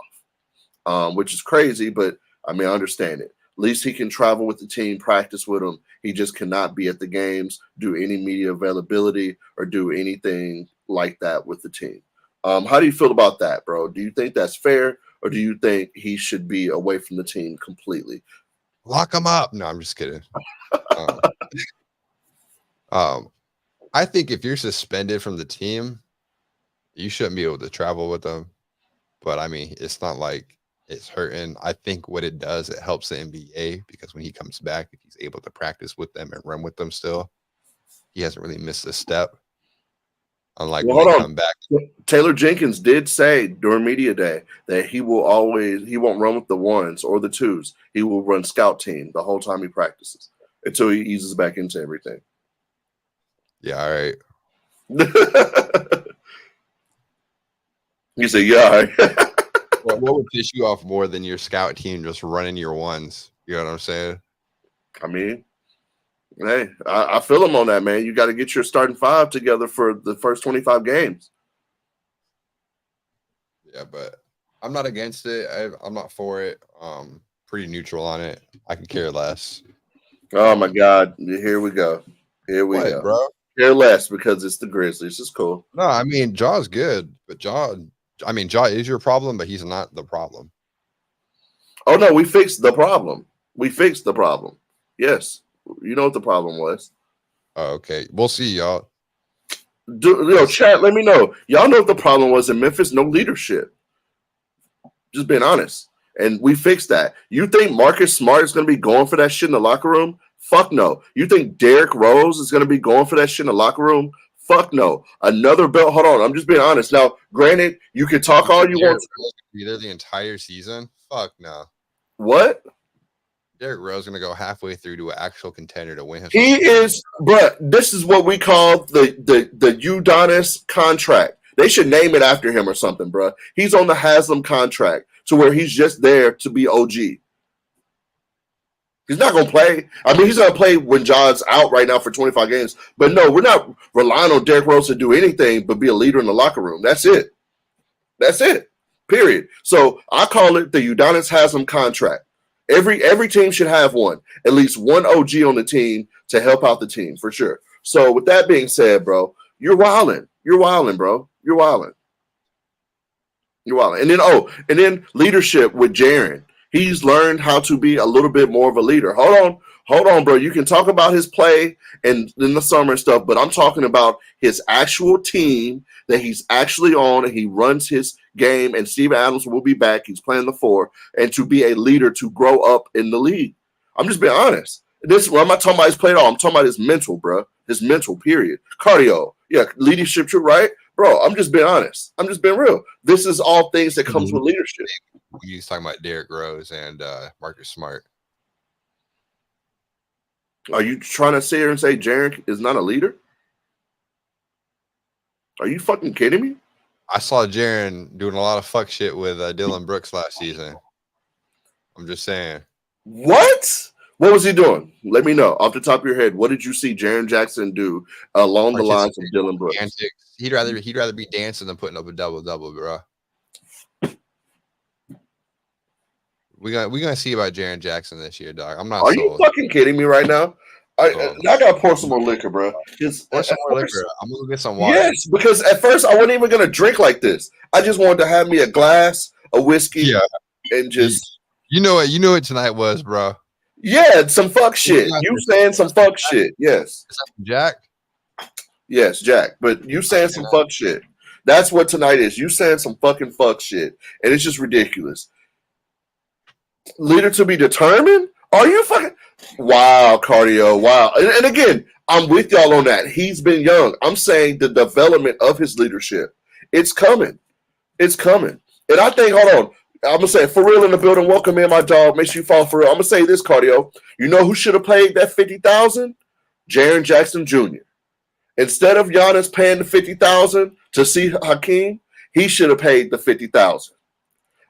S2: which is crazy, but, I understand it. At least he can travel with the team, practice with them. He just cannot be at the games, do any media availability, or do anything like that with the team. How do you feel about that, bro? Do you think that's fair? Or do you think he should be away from the team completely?
S1: Lock him up. No, I'm just kidding. I think if you're suspended from the team, you shouldn't be able to travel with them. But it's not like it's hurting. I think what it does, it helps the NBA because when he comes back, if he's able to practice with them and run with them still, he hasn't really missed a step. Unlike
S2: Well,
S1: when they
S2: hold
S1: come back.
S2: Taylor Jenkins did say during media day that he won't run with the ones or the twos. He will run scout team the whole time he practices until he eases back into everything.
S1: Yeah, all right.
S2: You say, yeah, all right.
S1: What would piss you off more than your scout team just running your ones? You know what I'm saying?
S2: Hey, I feel him on that, man. You got to get your starting five together for the first 25 games.
S1: Yeah, but I'm not against it. I'm not for it. Pretty neutral on it. I could care less.
S2: Oh my God! Here we go. Here we go,
S1: bro.
S2: Care less because it's the Grizzlies. It's cool.
S1: No, Jaw's good, but Jaw is your problem, but he's not the problem.
S2: Oh no, we fixed the problem. We fixed the problem. Yes, you know what the problem was.
S1: Oh, okay, we'll see, y'all.
S2: Chat, let me know. Y'all know what the problem was in Memphis? No leadership. Just being honest. And we fixed that. You think Marcus Smart is going to be going for that shit in the locker room? Fuck no. You think Derrick Rose is going to be going for that shit in the locker room? Fuck no. Another belt. Hold on. I'm just being honest. Now, granted, you can talk all you want.
S1: Be there the entire season? Fuck no.
S2: What?
S1: Derrick Rose going to go halfway through to an actual contender to win him.
S2: He is, but this is what we call the Udonis contract. They should name it after him or something, bro. He's on the Haslam contract to where he's just there to be OG. He's not going to play. He's going to play when John's out right now for 25 games. But no, we're not relying on Derrick Rose to do anything but be a leader in the locker room. That's it. That's it. Period. So I call it the Udonis Haslam contract. Every team should have one, at least one OG on the team to help out the team for sure. So with that being said, bro, you're wilding. You're wilding, bro. You're wilding. You're wilding. And then leadership with Jaren. He's learned how to be a little bit more of a leader. Hold on, bro. You can talk about his play and in the summer and stuff, but I'm talking about his actual team that he's actually on and he runs his game, and Steven Adams will be back. He's playing the 4, and to be a leader to grow up in the league. I'm just being honest. I'm not talking about his play at all. I'm talking about his mental, bro. His mental, period. Cardio. Yeah, leadership, right? Bro, I'm just being honest. I'm just being real. This is all things that comes with leadership.
S1: He's talking about Derrick Rose and Marcus Smart.
S2: Are you trying to sit here and say Jaren is not a leader? Are you fucking kidding me?
S1: I saw Jaren doing a lot of fuck shit with Dylan Brooks last season. I'm just saying.
S2: What? What was he doing? Let me know. Off the top of your head, what did you see Jaren Jackson do along the lines of Dylan Brooks?
S1: Antics. He'd rather be dancing than putting up a double-double, bro. We gonna see about Jaren Jackson this year, dog. I'm not
S2: Are you
S1: sold.
S2: fucking kidding me right now?
S1: Oh,
S2: I gotta pour some more liquor, bro.
S1: pour some more liquor. I'm gonna get some water.
S2: Yes, because at first I wasn't even gonna drink like this. I just wanted to have me a glass of whiskey
S1: Yeah,
S2: and just
S1: you know what? You know what tonight was, bro.
S2: some fuck shit. You saying some fuck shit? Yes,
S1: Jack.
S2: yes, Jack. But you saying some fuck shit. That's what tonight is. You saying some fucking fuck shit, and it's just ridiculous. Leader to be determined? Are you fucking? Wow, cardio. Wow. And again, I'm with y'all on that. He's been young. I'm saying the development of his leadership. It's coming. It's coming. And I think, hold on. I'm gonna say for real in the building. Welcome in, my dog. Make sure you fall for real. I'm gonna say this, cardio. You know who should have paid that 50,000? Jaren Jackson Jr. Instead of Giannis paying the 50,000 to see Hakeem, he should have paid the 50,000.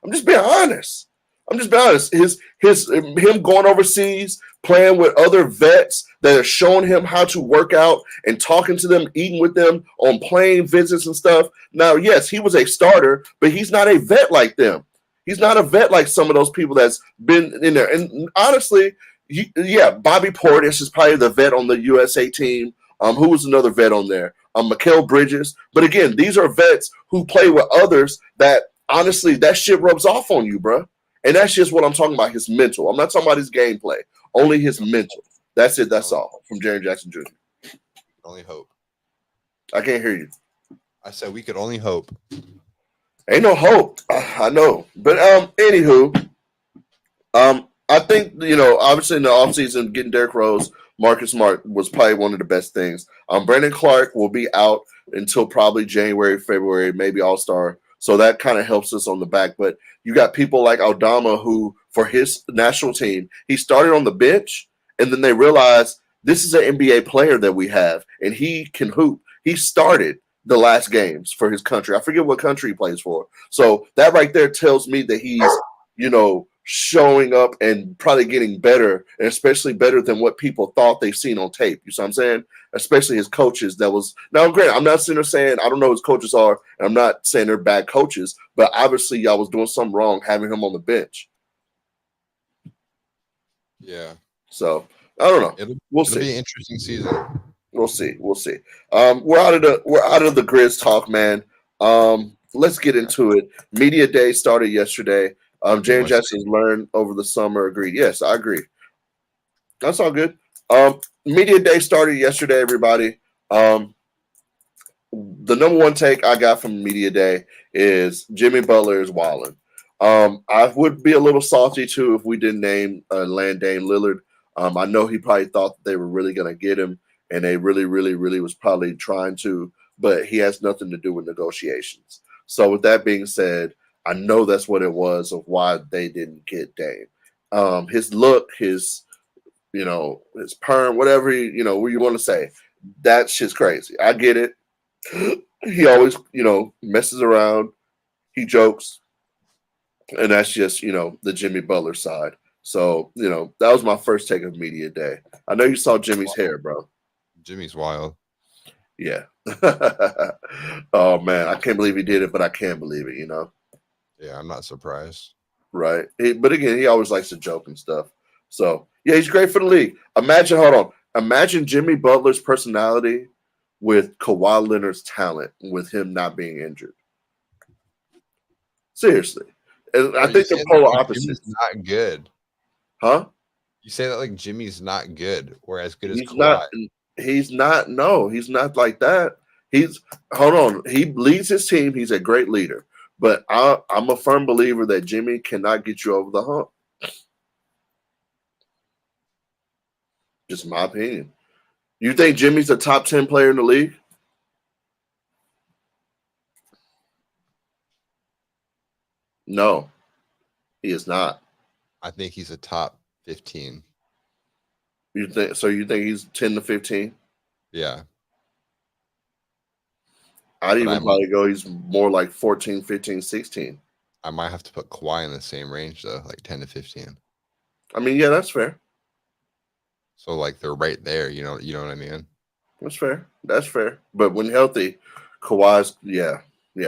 S2: I'm just being honest. Him going overseas, playing with other vets that are showing him how to work out and talking to them, eating with them on plane visits and stuff. Now, yes, he was a starter, but he's not a vet like them. He's not a vet like some of those people that's been in there. And honestly, Bobby Portis is probably the vet on the USA team. Who was another vet on there? Mikal Bridges. But again, these are vets who play with others that honestly, that shit rubs off on you, bro. And that's just what I'm talking about, his mental. I'm not talking about his gameplay, only his mental. That's it. That's all from Jaren Jackson Jr.
S1: Only hope.
S2: I can't hear you.
S1: I said we could only hope.
S2: Ain't no hope. I know. But anywho, I think, obviously in the offseason, getting Derrick Rose, Marcus Smart was probably one of the best things. Brandon Clark will be out until probably January, February, maybe All-Star. So that kind of helps us on the back. But you got people like Aldama who, for his national team, he started on the bench, and then they realized this is an NBA player that we have, and he can hoop. He started the last games for his country. I forget what country he plays for. So that right there tells me that he's, showing up and probably getting better, and especially better than what people thought they've seen on tape. You see what I'm saying? Especially his coaches. Now, granted, I'm not sitting there saying I don't know who his coaches are, and I'm not saying they're bad coaches, but obviously y'all was doing something wrong having him on the bench.
S1: Yeah.
S2: So I don't know. We'll see.
S1: It'll be an interesting season.
S2: We'll see. We're out of the Grizz talk, man. Let's get into it. Media day started yesterday. Jaren Jackson's learned over the summer. Agreed. Yes, I agree. That's all good. Media day started yesterday, everybody. The number one take I got from media day is Jimmy Butler is wilding. I would be a little salty too if we didn't name land Dame Lillard. I know he probably thought that they were really going to get him, and they really, really, really was probably trying to, but he has nothing to do with negotiations. So with that being said, I know that's what it was of why they didn't get Dame. His look, his perm, whatever what you want to say, that shit's crazy. I get it. He always, messes around. He jokes, and that's just the Jimmy Butler side. So that was my first take of media day. I know you saw Jimmy's hair, bro.
S1: Jimmy's wild.
S2: Yeah. Oh man, I can't believe he did it, but I can believe it.
S1: Yeah, I'm not surprised.
S2: Right. But again, he always likes to joke and stuff. So, yeah, he's great for the league. Imagine Jimmy Butler's personality with Kawhi Leonard's talent with him not being injured. Seriously. And I think the polar opposite.
S1: Jimmy's not good.
S2: Huh?
S1: You say that like Jimmy's not good or as good as
S2: He's
S1: Kawhi.
S2: He's not. No, he's not like that. He leads his team. He's a great leader. But I'm a firm believer that Jimmy cannot get you over the hump. Just my opinion. You think Jimmy's a top 10 player in the league? No, he is not.
S1: I think he's a top 15.
S2: You think he's 10 to 15?
S1: Yeah.
S2: I'd even probably go he's more like 14, 15, 16.
S1: I might have to put Kawhi in the same range though, like 10 to 15.
S2: I mean, yeah, that's fair.
S1: So like they're right there, you know what I mean?
S2: That's fair. But when healthy, Kawhi's yeah.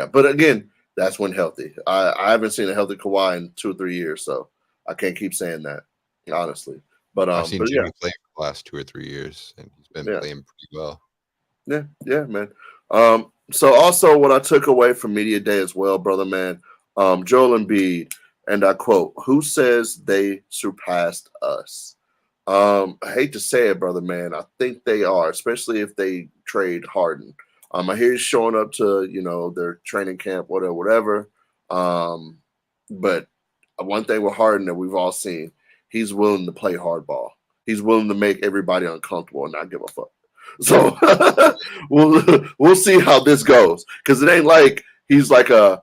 S2: But again, that's when healthy. I haven't seen a healthy Kawhi in 2 or 3 years, so I can't keep saying that, honestly. But
S1: I've seen
S2: yeah,
S1: Jimmy play for the last 2 or 3 years, and he's been
S2: yeah,
S1: playing pretty well.
S2: yeah, man. So also what I took away from media day as well, brother, man. Joel Embiid, and I quote, "Who says they surpassed us?" I hate to say it, brother, man. I think they are, especially if they trade Harden. I hear he's showing up to their training camp, whatever, whatever. Um, but one thing with Harden that we've all seen, he's willing to play hardball. He's willing to make everybody uncomfortable and not give a fuck. So we'll see how this goes, because it ain't like he's like a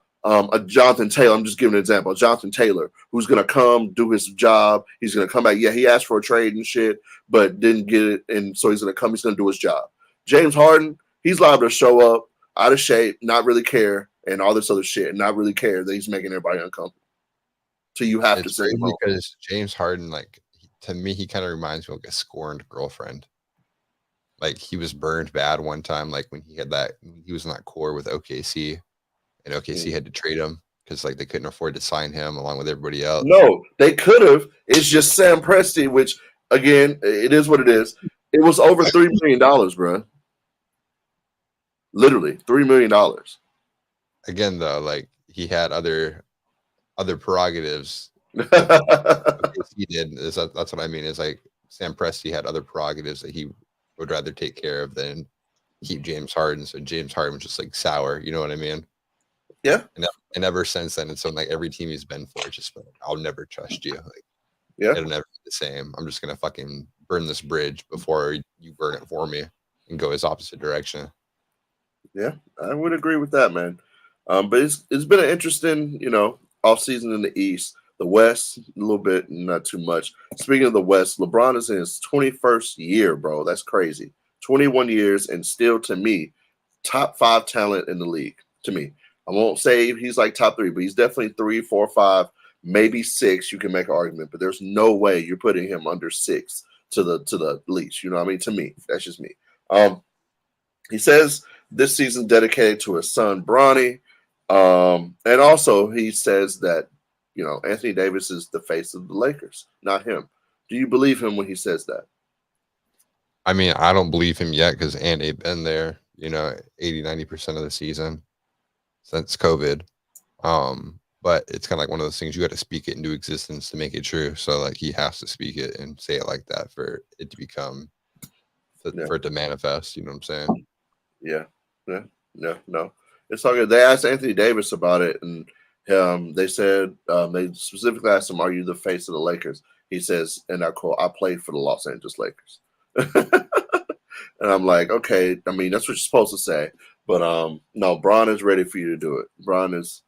S2: Jonathan Taylor. I'm just giving an example. Jonathan Taylor, who's gonna come do his job. He's gonna come back. Yeah, he asked for a trade and shit, but didn't get it, and so he's gonna come. He's gonna do his job. James Harden, he's liable to show up out of shape, not really care, and all this other shit, and not really care that he's making everybody uncomfortable. So you have to
S1: It's
S2: send him
S1: crazy
S2: home.
S1: because James Harden, like, to me, he kinda reminds me of like a scorned girlfriend. Like, he was burned bad one time, like, when he was in that core with OKC, and OKC had to trade him because, like, they couldn't afford to sign him along with everybody else.
S2: No, they could have. It's just Sam Presti, which again, it is what it is. It was over $3 million, bro. Literally $3 million.
S1: Again, though, like, he had other prerogatives that OKC did. That's what I mean, is, like, Sam Presti had other prerogatives that he would rather take care of than keep James Harden, so James Harden was just, like, sour, you know what I mean?
S2: Yeah.
S1: And ever since then, it's on, like, every team he's been for, it's just like, "I'll never trust you." Like,
S2: Yeah.
S1: it'll never be the same. I'm just gonna fucking burn this bridge before you burn it for me and go his opposite direction.
S2: Yeah, I would agree with that, man. But it's been an interesting, off season in the East. The West, a little bit, not too much. Speaking of the West, LeBron is in his 21st year, bro. That's crazy. 21 years, and still, to me, top 5 talent in the league. To me, I won't say he's like top 3, but he's definitely 3, 4, 5, maybe 6. You can make an argument, but there's no way you're putting him under 6 to the least. You know what I mean? To me, that's just me. He says this season dedicated to his son Bronny, and also he says that Anthony Davis is the face of the Lakers, not him. Do you believe him when he says that?
S1: I mean, I don't believe him yet because Ant been there, 80-90% of the season since COVID. But it's kind of like one of those things, you got to speak it into existence to make it true. So, like, he has to speak it and say it like that for it to become, for it to manifest. You know what I'm saying?
S2: Yeah. No. It's all good. They asked Anthony Davis about it, and they said they specifically asked him, "Are you the face of the Lakers?" He says, and I quote, "I played for the Los Angeles Lakers." And I'm like, okay, I mean, that's what you're supposed to say. But no, Bron is ready for you to do it. Bron is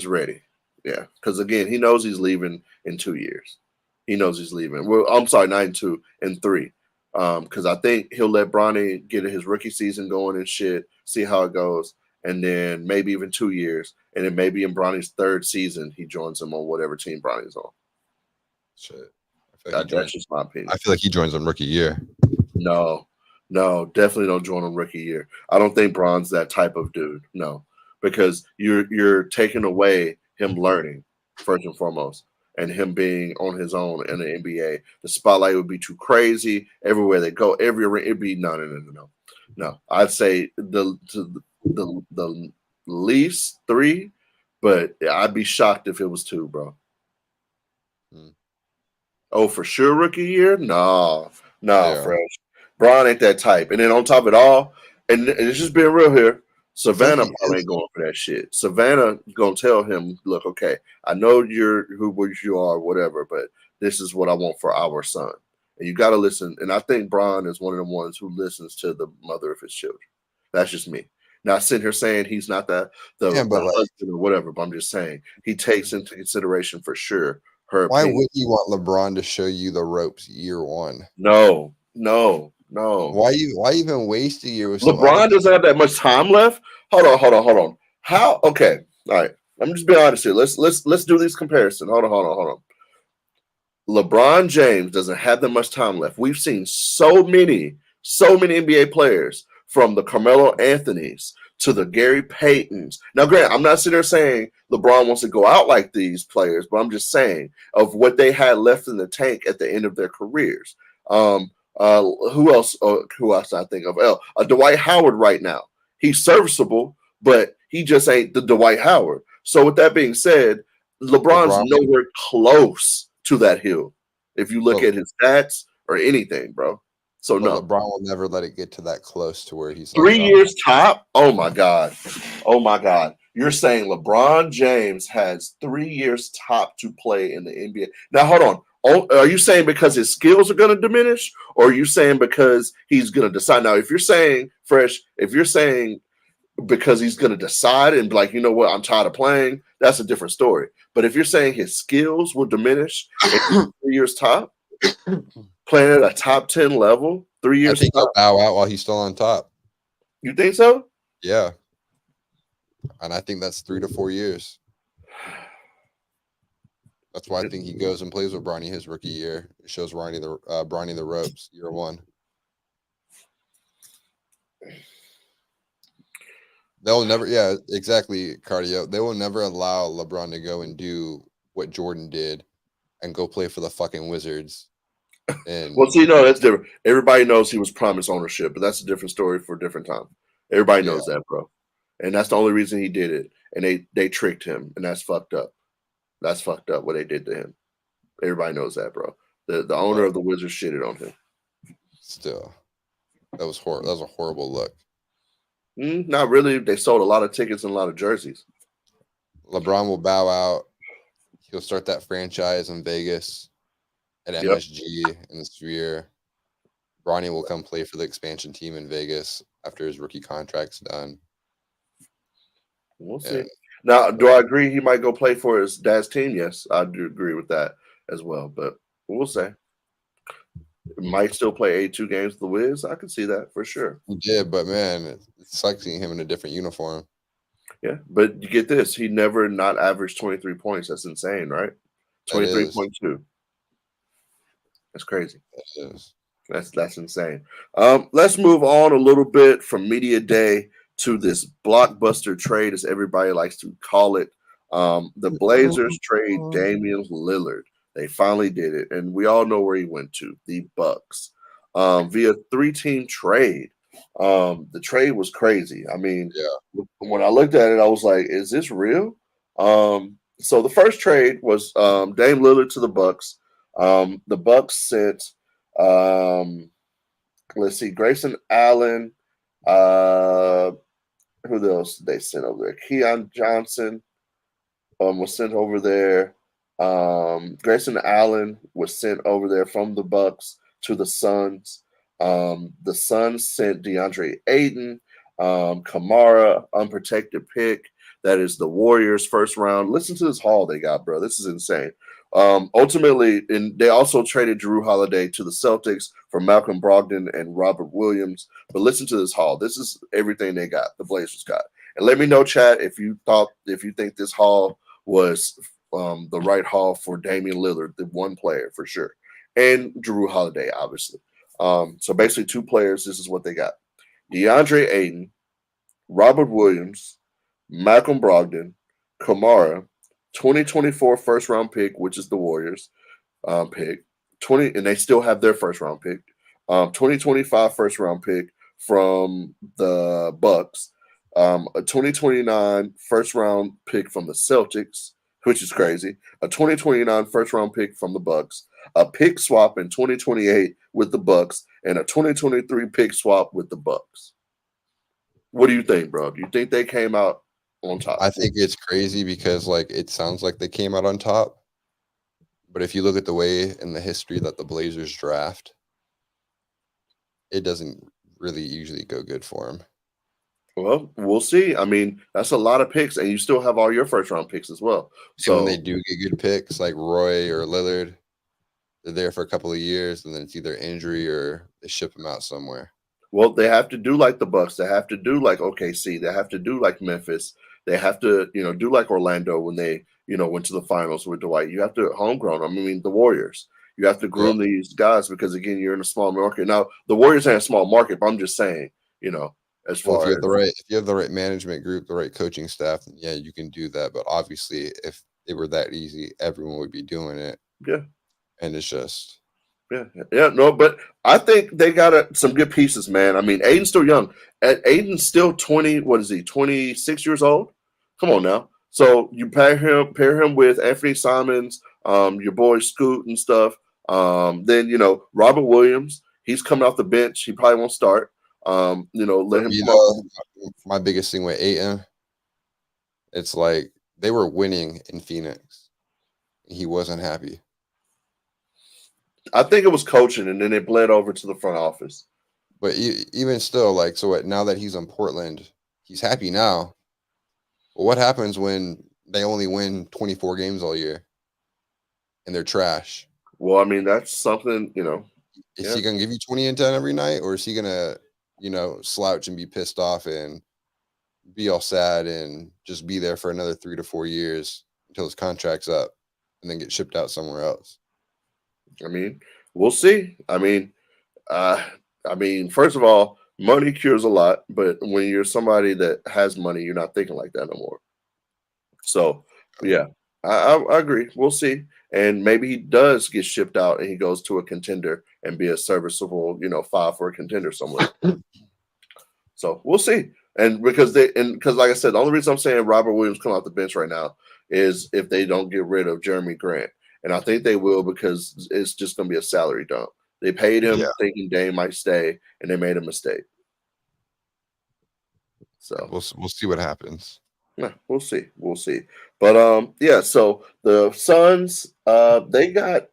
S2: ready. Yeah. Because again, he knows he's leaving in 2 years. He knows he's leaving. Well, I'm sorry, not in 2, in 3. Because I think he'll let Bronny get his rookie season going and shit, see how it goes. And then maybe even 2 years. And then maybe in Bronny's 3rd season, he joins him on whatever team Bronny's on.
S1: Shit.
S2: That's just my opinion.
S1: I feel like he joins on rookie year.
S2: No, definitely don't join him rookie year. I don't think Bron's that type of dude. No, because you're taking away him learning first and foremost, and him being on his own in the NBA. The spotlight would be too crazy everywhere they go. It'd be no. I'd say the least 3, but I'd be shocked if it was 2, bro. Oh, for sure, rookie year? No, Fresh. Bron ain't that type. And then on top of it all, and it's just being real here, Savannah probably ain't going for that shit. Savannah gonna tell him, look, okay, I know you're who you are, whatever, but this is what I want for our son. And you got to listen. And I think Bron is one of the ones who listens to the mother of his children. That's just me. Not sitting here saying he's not the husband or whatever, but I'm just saying he takes into consideration for sure her
S1: Why
S2: opinion.
S1: would you want LeBron to show you the ropes year 1?
S2: No.
S1: Why even waste a year with
S2: LeBron doesn't have that much time left? Hold on. How? Okay. All right. I'm just being honest here. Let's do these comparisons. Hold on. LeBron James doesn't have that much time left. We've seen so many NBA players, from the Carmelo Anthonys to the Gary Paytons. Now, Grant, I'm not sitting there saying LeBron wants to go out like these players, but I'm just saying of what they had left in the tank at the end of their careers. Who else? Who else I think of? Dwight Howard right now. He's serviceable, but he just ain't the Dwight Howard. So with that being said, LeBron's nowhere close to that hill. If you look at his stats or anything, bro. So no,
S1: LeBron will never let it get to that close to where he's
S2: 3 years top. Oh my God. Oh my God. You're saying LeBron James has 3 years top to play in the NBA. Now hold on. Are you saying because his skills are going to diminish, or are you saying because he's going to decide? Now, if you're saying because he's going to decide and be like, you know what, I'm tired of playing, that's a different story. But if you're saying his skills will diminish in 3 years top, playing at a top 10 level, 3 years
S1: I think
S2: top,
S1: he'll bow out while he's still on top.
S2: You think so?
S1: Yeah. And I think that's 3 to 4 years. That's why I think he goes and plays with Bronny his rookie year. It shows Bronny the ropes year one. They'll never, yeah, exactly, Cardio. They will never allow LeBron to go and do what Jordan did and go play for the fucking Wizards. And
S2: well, see, no, that's different. Everybody knows he was promised ownership, but that's a different story for a different time. Everybody knows that, bro. And that's the only reason he did it. And they tricked him, and that's fucked up. That's fucked up what they did to him. Everybody knows that, bro. The owner of the Wizards shitted on him.
S1: Still, that was horrible. That was a horrible look.
S2: Not really. They sold a lot of tickets and a lot of jerseys.
S1: LeBron will bow out. He'll start that franchise in Vegas at MSG in the Sphere. Bronny will come play for the expansion team in Vegas after his rookie contract's done.
S2: We'll see. Now, do I agree he might go play for his dad's team? Yes, I do agree with that as well. But we'll say. Might still play 82 games with the Wiz. I can see that for sure.
S1: He did, but man, it sucks seeing him in a different uniform.
S2: Yeah, but you get this. He never not averaged 23 points. That's insane, right? 23.2. That's crazy.
S1: It is.
S2: That's insane. Let's move on a little bit from Media Day to this blockbuster trade, as everybody likes to call it. The Blazers trade Damian Lillard. They finally did it, and we all know where he went to, the Bucks, via 3-team trade. The trade was crazy. I mean, when I looked at it, I was like, is this real? So the first trade was Dame Lillard to the Bucks. The Bucks sent, let's see, Grayson Allen. Who else did they send over there? Keon Johnson was sent over there. Grayson Allen was sent over there from the Bucks to the Suns. The Suns sent DeAndre Ayton, Kamara, unprotected pick. That is the Warriors' first round. Listen to this haul they got, bro. This is insane. Ultimately, and they also traded Jrue Holiday to the Celtics for Malcolm Brogdon and Robert Williams. But listen to this haul. This is everything they got, the Blazers got. And let me know, chat, if you think this haul was the right haul for Damian Lillard, the one player for sure, and Jrue Holiday, obviously. So basically 2 players. This is what they got: DeAndre Ayton, Robert Williams, Malcolm Brogdon, Kamara, 2024 first round pick, which is the Warriors pick, and they still have their first round pick, 2025 first round pick from the Bucks, a 2029 first round pick from the Celtics, which is crazy, a 2029 first round pick from the Bucks, a pick swap in 2028 with the Bucks, and a 2023 pick swap with the Bucks. What do you think, bro? Do you think they came out on top?
S1: I think it's crazy because it sounds like they came out on top. But if you look at the way in the history that the Blazers draft, it doesn't really usually go good for them.
S2: Well, we'll see. I mean, that's a lot of picks, and you still have all your first round picks as well. So
S1: when they do get good picks like Roy or Lillard, they're there for a couple of years, and then it's either injury or they ship them out somewhere.
S2: Well, they have to do like the Bucks. They have to do like OKC. They have to do like Memphis. They have to, do like Orlando when they, went to the finals with Dwight. You have to homegrown. I mean, the Warriors. You have to groom these guys because, again, you're in a small market. Now, the Warriors are in a small market, but I'm just saying, as
S1: Well, if
S2: far
S1: you
S2: as
S1: have the right management group, the right coaching staff, then yeah, you can do that. But obviously, if it were that easy, everyone would be doing it.
S2: yeah.
S1: And it's just
S2: Yeah, no, but I think they got some good pieces, man. I mean, Aiden's still young. Aiden's still 20. What is he? 26 years old. Come on now. So you pair him with Anthony Simons, your boy Scoot and stuff. Then Robert Williams. He's coming off the bench. He probably won't start. Let him
S1: you
S2: come off.
S1: know my biggest thing with Aiton. It's like they were winning in Phoenix. He wasn't happy.
S2: I think it was coaching, and then it bled over to the front office.
S1: But even still, like, so now that he's in Portland, he's happy now. But what happens when they only win 24 games all year and they're trash?
S2: Well, I mean, that's something,
S1: Is
S2: yeah.
S1: he going to give you 20 and 10 every night? Or is he going to, slouch and be pissed off and be all sad and just be there for another 3 to 4 years until his contract's up and then get shipped out somewhere else?
S2: I mean, we'll see. First of all, money cures a lot, but when you're somebody that has money, you're not thinking like that no more. So, yeah, I agree. We'll see. And maybe he does get shipped out and he goes to a contender and be a serviceable, file for a contender somewhere. So we'll see. And because like I said, the only reason I'm saying Robert Williams come off the bench right now is if they don't get rid of Jeremy Grant. And I think they will because it's just going to be a salary dump. They paid him thinking Dame might stay, and they made a mistake. So
S1: we'll see what happens.
S2: Yeah, we'll see. We'll see. But yeah, so the Suns, they got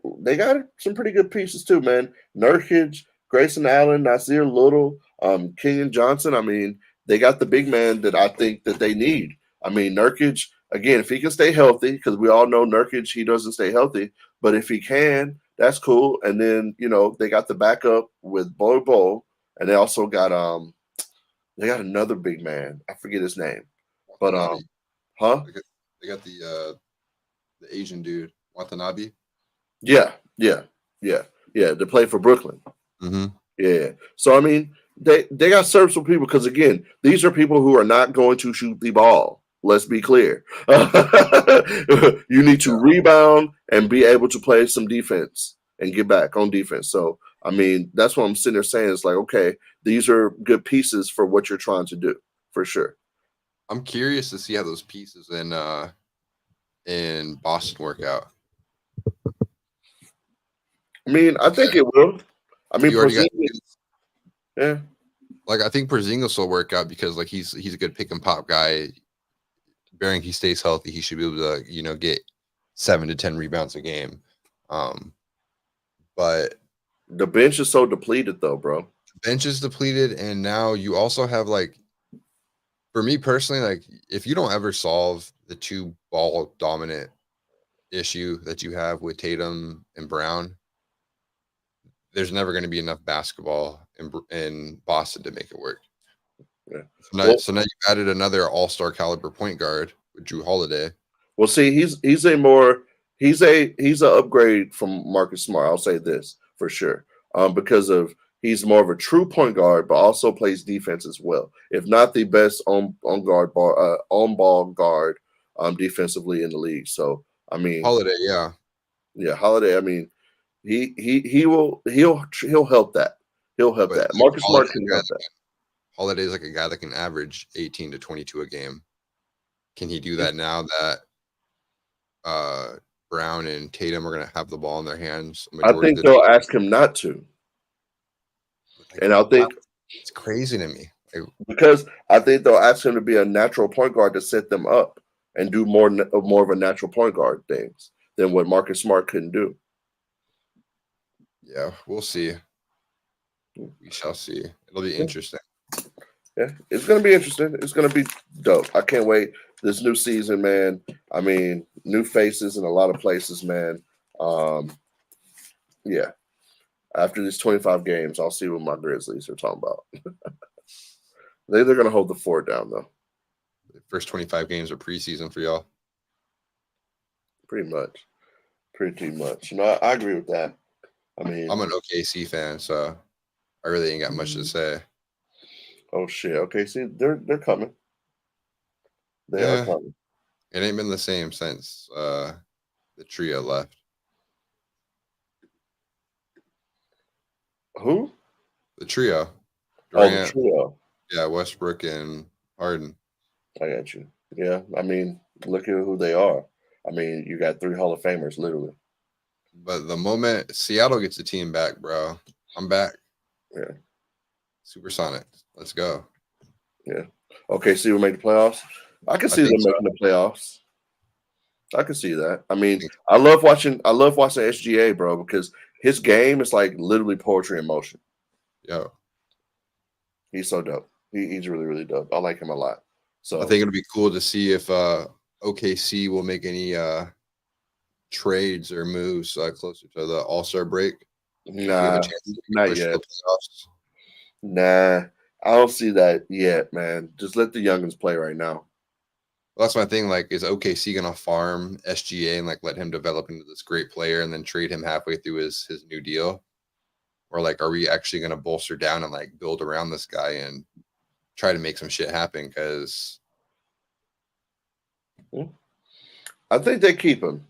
S2: some pretty good pieces too, man. Nurkic, Grayson Allen, Nasir Little, Kenyon Johnson. I mean, they got the big man that I think that they need. I mean, Nurkic, again, if he can stay healthy, because we all know Nurkic, he doesn't stay healthy, but if he can, that's cool. And then, they got the backup with Boy Bo, and they also got they got another big man. I forget his name. But huh?
S1: They got the Asian dude Watanabe.
S2: Yeah. To play for Brooklyn.
S1: Mm-hmm.
S2: Yeah. So I mean, they got serviceable people because again, these are people who are not going to shoot the ball. Let's be clear. You need to rebound and be able to play some defense and get back on defense. So I mean, that's what I'm sitting there saying. It's like, okay, these are good pieces for what you're trying to do, for sure.
S1: I'm curious to see how those pieces in Boston work out.
S2: I mean, I think it will. I mean,
S1: yeah. Like I think Porzingis will work out because like he's a good pick and pop guy. Bearing he stays healthy, he should be able to get 7 to 10 rebounds a game. But
S2: the bench is so depleted though, bro.
S1: The bench is depleted, and now you also have like. For me personally, like if you don't ever solve the 2 ball dominant issue that you have with Tatum and Brown, there's never going to be enough basketball in Boston to make it work.
S2: Yeah.
S1: So now you've added another all-star caliber point guard with Drew Holiday.
S2: Well, see, he's an upgrade from Marcus Smart. I'll say this for sure, because he's more of a true point guard, but also plays defense as well. If not the best on ball guard defensively in the league. So I mean,
S1: Holiday,
S2: Holiday. I mean, he'll help that. He'll help that. Marcus Smart can help that.
S1: Holiday is like a guy that can average 18 to 22 a game. Can he do that now that Brown and Tatum are going to have the ball in their hands?
S2: I think they'll ask him not to. And I think
S1: it's crazy to me
S2: because I think they'll ask him to be a natural point guard to set them up and do more of a natural point guard things than what Marcus Smart couldn't do.
S1: Yeah, we'll see. We shall see. It'll be interesting.
S2: Yeah, it's going to be interesting. It's going to be dope. I can't wait. This new season, man. I mean, new faces in a lot of places, man. Yeah. After these 25 games, I'll see what my Grizzlies are talking about. They're going to hold the fort down, though.
S1: The first 25 games are preseason for y'all.
S2: Pretty much. I agree with that. I mean,
S1: I'm an OKC fan, so I really ain't got much to say.
S2: Oh shit. Okay, see, they're coming. They are
S1: Yeah,
S2: coming.
S1: it ain't been the same since the trio left.
S2: Who?
S1: The trio,
S2: Oh, the
S1: Durant,
S2: trio.
S1: yeah, Westbrook and Harden.
S2: I got you. Yeah, I mean, look at who they are. I mean, you got 3 Hall of Famers, literally.
S1: But the moment Seattle gets the team back, bro, I'm back.
S2: Yeah,
S1: Supersonic. Let's go.
S2: yeah. Okay, see who made the playoffs. I can
S1: I
S2: see
S1: think
S2: them
S1: so.
S2: making the playoffs. I can see that. I
S1: I
S2: mean,
S1: think so.
S2: I love watching. I love watching SGA, bro, because his game is like literally poetry in motion.
S1: Yo,
S2: He's so dope. He's really, really dope. I like him a lot.
S1: I
S2: So,
S1: think it'll be cool to see if OKC will make any trades or moves closer to the All-Star break. If we have a
S2: nah,
S1: chance to
S2: not
S1: push for
S2: yet.
S1: the playoffs.
S2: Nah, I don't see that yet, man. Just let the youngins play right now.
S1: Well, that's my thing. Like, is OKC gonna farm SGA and like let him develop into this great player and then trade him halfway through his new deal? Or like, are we actually gonna bolster down and like build around this guy and try to make some shit happen? Because
S2: I think they keep him.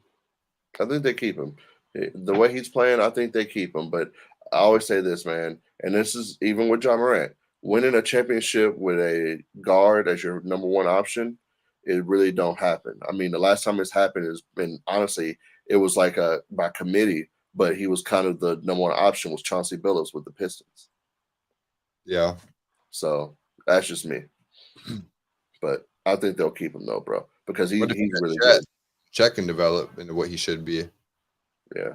S2: I think they keep him. The way he's playing, I think they keep him. But I always say this, man, and this is even with John Morant. Winning a championship with a guard as your number one option, it really don't happen. I mean, the last time it's happened has been honestly, it was like a by committee, but he was kind of the number one option was Chauncey Billups with the Pistons.
S1: yeah,
S2: So that's just me. But I think they'll keep him though, bro, because
S1: what if you
S2: he's
S1: got
S2: really
S1: Chet?
S2: good.
S1: Chet can develop into what he should be.
S2: Yeah.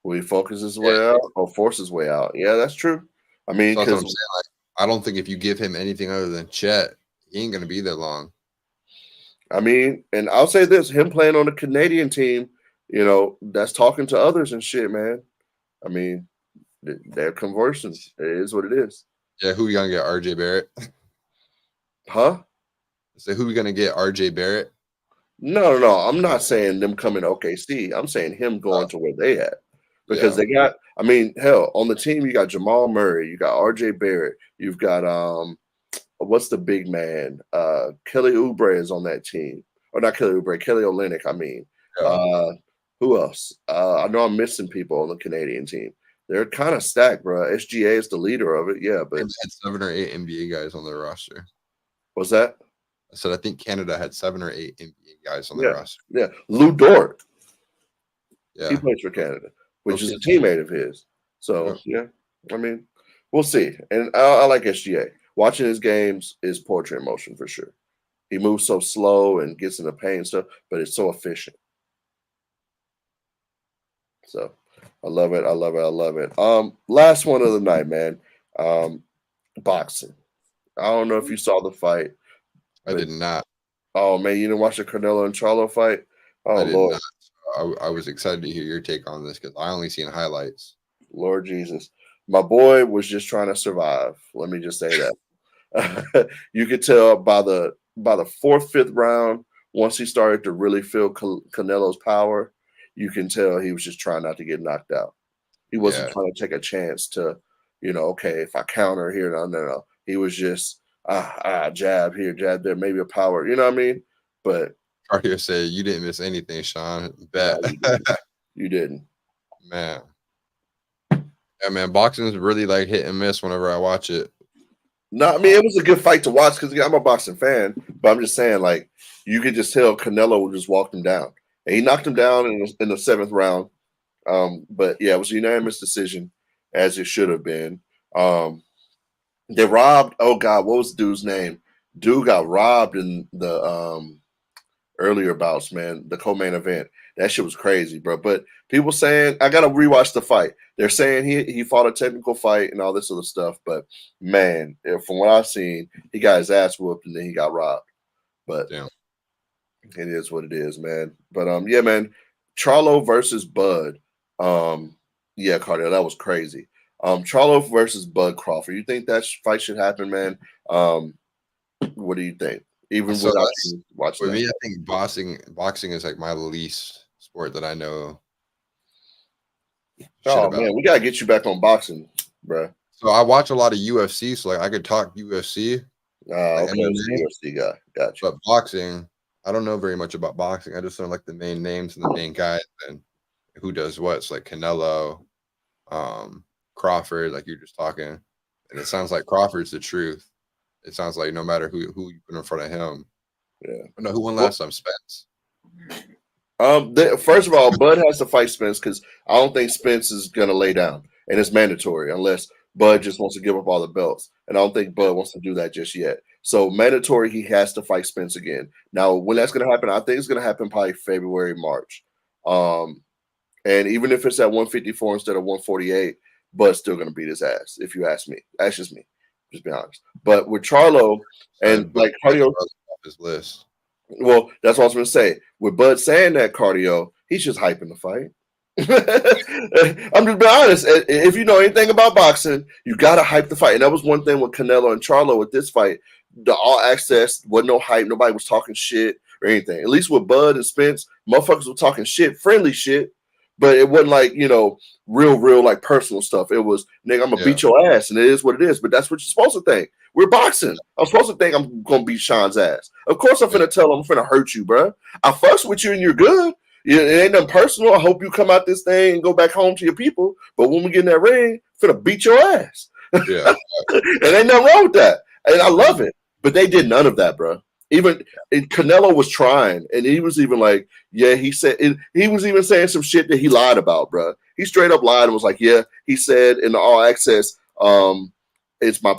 S2: Will he focus his
S1: Yeah,
S2: way out or force his way out? Yeah, that's true. I mean,
S1: so that's what
S2: because
S1: I'm saying. Like, I don't think if you give him anything other than Chet, he ain't gonna be there long.
S2: and I'll say this: him playing on the Canadian team, that's talking to others and shit, man. I mean, they're conversing. It is what it is,
S1: Yeah, who we gonna get? RJ Barrett.
S2: huh?
S1: So who we gonna get? RJ Barrett.
S2: No, no, I'm not saying them coming to OKC. I'm saying him going to where they at because
S1: Yeah,
S2: they got. I mean, hell, on the team you got Jamal Murray, you got RJ Barrett, you've got what's the big man? Kelly Oubre is on that team. Or not Kelly Oubre, Kelly Olynyk, I mean.
S1: yeah.
S2: Uh, who else? I know I'm missing people on the Canadian team. They're kind of stacked, bro. SGA is the leader of it, yeah, but
S1: Canada had 7 or 8 NBA guys on their roster.
S2: what's that?
S1: I said I think Canada had 7 or 8 NBA guys on their
S2: Yeah,
S1: roster.
S2: yeah. Lou Dort, he
S1: Yeah,
S2: plays for Canada, which is a
S1: OKC.
S2: teammate of his. So,
S1: Yeah.
S2: yeah, I mean, we'll see. And I like SGA. Watching his games is poetry in motion for sure. He moves so slow and gets in the paint and stuff, but it's so efficient. So I love it. I love it. I love it. Last one of the night, man. Um, boxing. I don't know if you saw the fight,
S1: I
S2: but
S1: did not.
S2: oh man, you didn't watch the Canelo and Charlo fight? Oh
S1: I did
S2: Lord,
S1: not. I was excited to hear your take on this because I only seen highlights.
S2: Lord Jesus. My boy was just trying to survive. Let me just say that. You could tell by the fourth, fifth round, once he started to really feel Canelo's power, you can tell he was just trying not to get knocked out. He wasn't
S1: Yeah,
S2: trying to take a chance to, okay, if I counter here, no, no, no. He was just jab here, jab there, maybe a power, you know what I mean? But
S1: cardio said you didn't miss anything, Sean.
S2: no,
S1: Bet.
S2: you didn't. You didn't.
S1: Man, yeah, man. Boxing is really like hit and miss whenever I watch it.
S2: No, I mean it was a good fight to watch because I'm a boxing fan, but I'm just saying, like, you could just tell Canelo just walked him down, and he knocked him down in the seventh round. But yeah, it was a unanimous decision, as it should have been. They robbed. Oh God, what was the dude's name? Dude got robbed in the earlier bouts, man. The co-main event. That shit was crazy, bro. But people saying I gotta rewatch the fight. They're saying he fought a technical fight and all this other stuff. But man, from what I've seen, he got his ass whooped and then he got robbed. But
S1: Damn.
S2: it is what it is, man. But yeah, man. Charlo versus Bud. Yeah, Carter, that was crazy. Charlo versus Bud Crawford. You think that fight should happen, man? What do you think? Even
S1: So
S2: without
S1: that's
S2: you watching
S1: for
S2: that
S1: me. I
S2: fight.
S1: think boxing is like my least sport that I know shit
S2: Oh
S1: about.
S2: man, we gotta get you back on boxing, bro.
S1: So I watch a lot of UFC, so like I could talk UFC, like
S2: Okay, so
S1: MMA,
S2: UFC guy. Got you.
S1: but boxing, I don't know very much about boxing. I just know like the main names and the main guys and who does what. It's like Canelo, um, Crawford, like you're just talking, and it sounds like Crawford's the truth. It sounds like no matter who you put in front of him.
S2: Yeah.
S1: No, who won
S2: Well,
S1: last time? Spence.
S2: first of all, Bud has to fight Spence because I don't think Spence is gonna lay down, and it's mandatory unless Bud just wants to give up all the belts, and I don't think Bud wants to do that just yet. So mandatory, he has to fight Spence again. Now, when that's gonna happen, I think it's gonna happen probably February, March. Um, and even if it's at 154 instead of 148, Bud's still gonna beat his ass. If you ask me, that's just me. Just be honest. But with Charlo and
S1: But
S2: like cardio,
S1: off his list.
S2: well, that's what I was going to say. With Bud saying that cardio, he's just hyping the fight. I'm just being honest. If you know anything about boxing, you got to hype the fight. And that was one thing with Canelo and Charlo with this fight. The all access wasn't no hype. Nobody was talking shit or anything. At least with Bud and Spence, motherfuckers were talking shit, friendly shit. But it wasn't like, real, like personal stuff. It was, nigga, I'm going to beat your ass. And it is what it is. But that's what you're supposed to think. We're boxing. I'm supposed to think I'm going to beat Shawn's ass. Of course, I'm finna tell him I'm finna hurt you, bro. I fucks with you and you're good. It ain't nothing personal. I hope you come out this thing and go back home to your people. But when we get in that ring, I'm finna beat your ass.
S1: Yeah.
S2: And ain't nothing wrong with that. And I love it. But they did none of that, bro. Even Canelo was trying, and he was even like, yeah, he said, he was even saying some shit that he lied about, bro. He straight up lied and was like, yeah, he said in the all access, it's my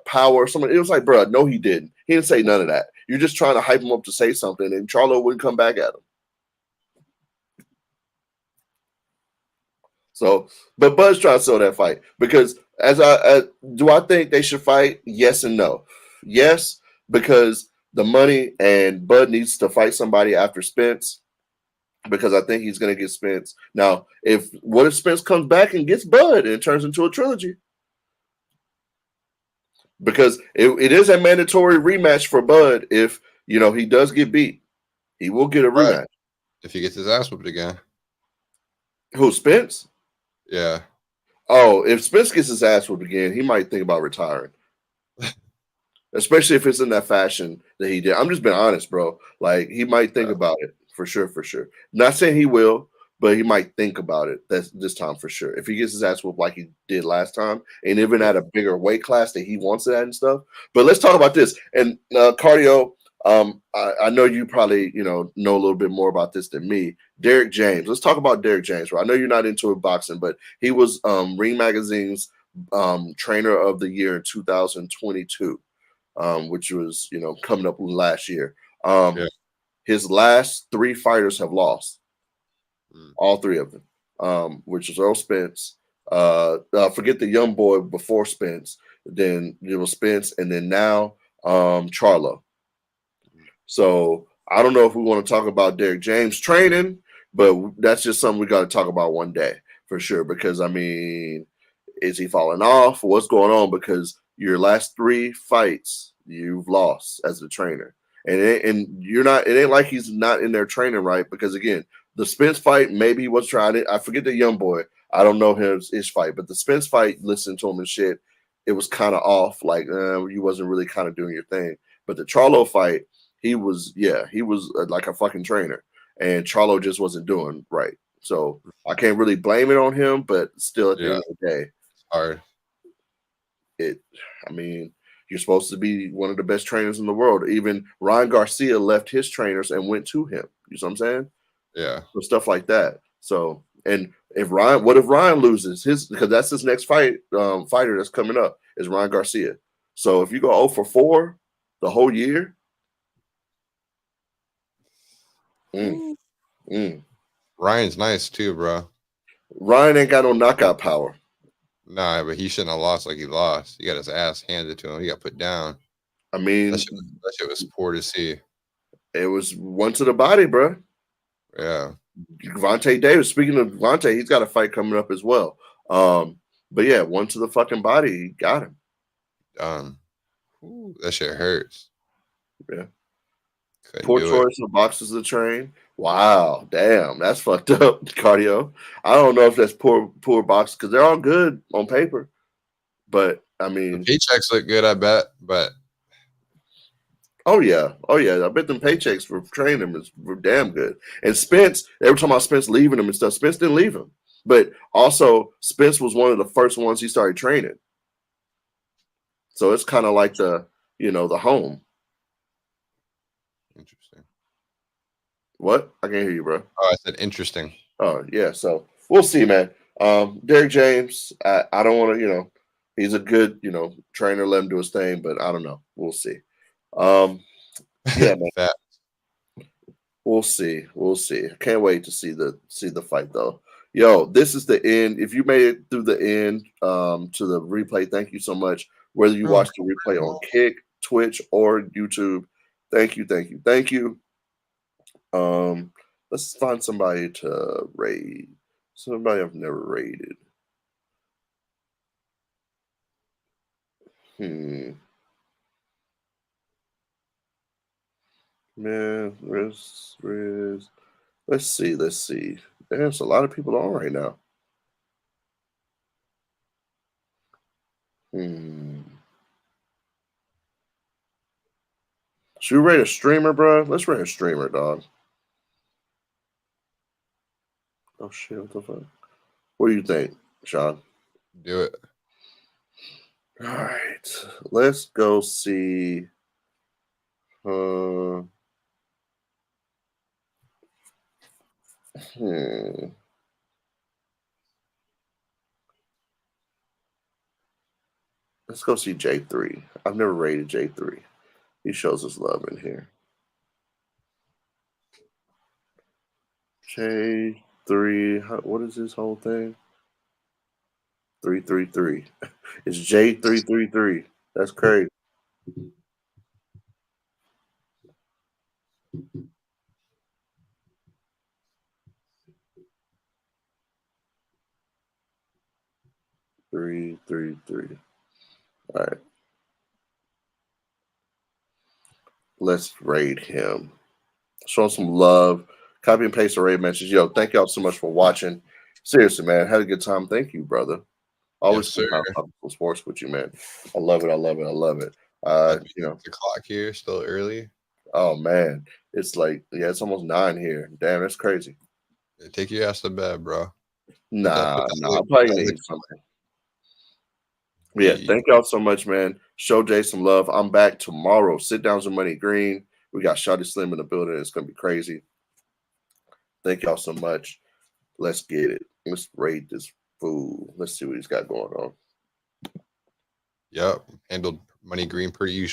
S2: power. Something. It was like, bro, no, he didn't. He didn't say none of that. You're just trying to hype him up to say something, and Charlo wouldn't come back at him. So, but Bud's trying to sell that fight because do I think they should fight? Yes and no. Yes, because the money and Bud needs to fight somebody after Spence because I think he's going to get Spence. Now, what if Spence comes back and gets Bud and it turns into a trilogy? Because it is a mandatory rematch for Bud if, he does get beat. He will get a rematch.
S1: Right. If he gets his ass whooped again.
S2: Who, Spence?
S1: Yeah.
S2: Oh, if Spence gets his ass whooped again, he might think about retiring. Especially if it's in that fashion that he did. I'm just being honest, bro. Like, he might think about it for sure. Not saying he will, but he might think about it this time for sure. If he gets his ass whooped like he did last time, and even at a bigger weight class that he wants it at and stuff. But let's talk about this. And cardio, I know you probably, know a little bit more about this than me. Derek James. Let's talk about Derek James, bro. I know you're not into boxing, but he was Ring Magazine's Trainer of the Year in 2022. Which was, coming up last year. His last 3 fighters have lost. All 3 of them, which is Earl Spence. Forget the young boy before Spence. Then it was Spence, and then now Charlo. So I don't know if we want to talk about Derek James training, but that's just something we got to talk about one day for sure. Because I mean, is he falling off? What's going on? Because your last 3 fights you've lost as a trainer, and you're not. It ain't like he's not in there training right. Because again, the Spence fight, maybe he was trying it. I forget the young boy. I don't know his fight, but the Spence fight, listening to him and shit, it was kind of off. Like you wasn't really kind of doing your thing. But the Charlo fight, he was like a fucking trainer, and Charlo just wasn't doing right. So I can't really blame it on him, but still at the end of the day,
S1: it's hard.
S2: I mean, you're supposed to be one of the best trainers in the world. Even Ryan Garcia left his trainers and went to him. You know what I'm saying?
S1: Yeah.
S2: So stuff like that. So, and what if Ryan loses because that's his next fighter that's coming up is Ryan Garcia. So if you go 0 for 4 the whole year,
S1: Ryan's nice too, bro.
S2: Ryan ain't got no knockout power.
S1: Nah, but he shouldn't have lost like he lost. He got his ass handed to him. He got put down.
S2: I mean,
S1: that shit was poor to see.
S2: It was one to the body, bro.
S1: Yeah.
S2: Vontae Davis. Speaking of Vontae, he's got a fight coming up as well. But yeah, one to the fucking body. He got him.
S1: Ooh, that shit hurts.
S2: Yeah. Poor choice of boxes to train. Wow, damn, that's fucked up, cardio. I don't know if that's poor boxes because they're all good on paper. But I
S1: The
S2: mean,
S1: paychecks look good, I bet, but
S2: oh yeah. I bet them paychecks for training him were damn good. And Spence, they were talking about Spence leaving him and stuff. Spence didn't leave him, but also Spence was one of the first ones he started training. So it's kind of like the home.
S1: interesting.
S2: What? I can't hear you, bro.
S1: Oh, I said interesting.
S2: Oh yeah. So we'll see, man. Derrick James, I don't want to, he's a good, trainer. Let him do his thing, but I don't know. We'll see. Yeah, man.
S1: Fat.
S2: We'll see. We'll see. Can't wait to see the fight though. Yo, this is the end. If you made it through the end to the replay, thank you so much. Whether you watch the replay on Kick, Twitch, or YouTube, thank you, thank you, thank you. Let's find somebody to raid. Somebody I've never raided. Man, Riz. Let's see. There's a lot of people on right now. Should we rate a streamer, bro? Let's rate a streamer, dog. Oh shit! What the fuck? What do you think, Shawn?
S1: Do it.
S2: All right, let's go see. Let's go see J3. I've never rated J3. He shows us love in here. J3. What is this whole thing? 333. It's J333. That's crazy. Three. All right. Let's raid him. Show some love. Copy and paste the raid message. Yo, thank y'all so much for watching. Seriously, man. Had a good time. Thank you, brother. Always
S1: Yes,
S2: talk about sports with you, man. I love it.
S1: The clock here still early.
S2: Oh man. It's like, it's almost 9 here. Damn, that's crazy.
S1: Take your ass to bed, bro.
S2: Nah, I'm probably gonna eat something. Yeah, thank y'all so much, man. Show Jay some love. I'm back tomorrow. Sit downs with Money Green. We got Shotty Slim in the building. It's gonna be crazy. Thank y'all so much. Let's get it. Let's raid this fool. Let's see what he's got going on.
S1: Yep. Handled Money Green pretty usual.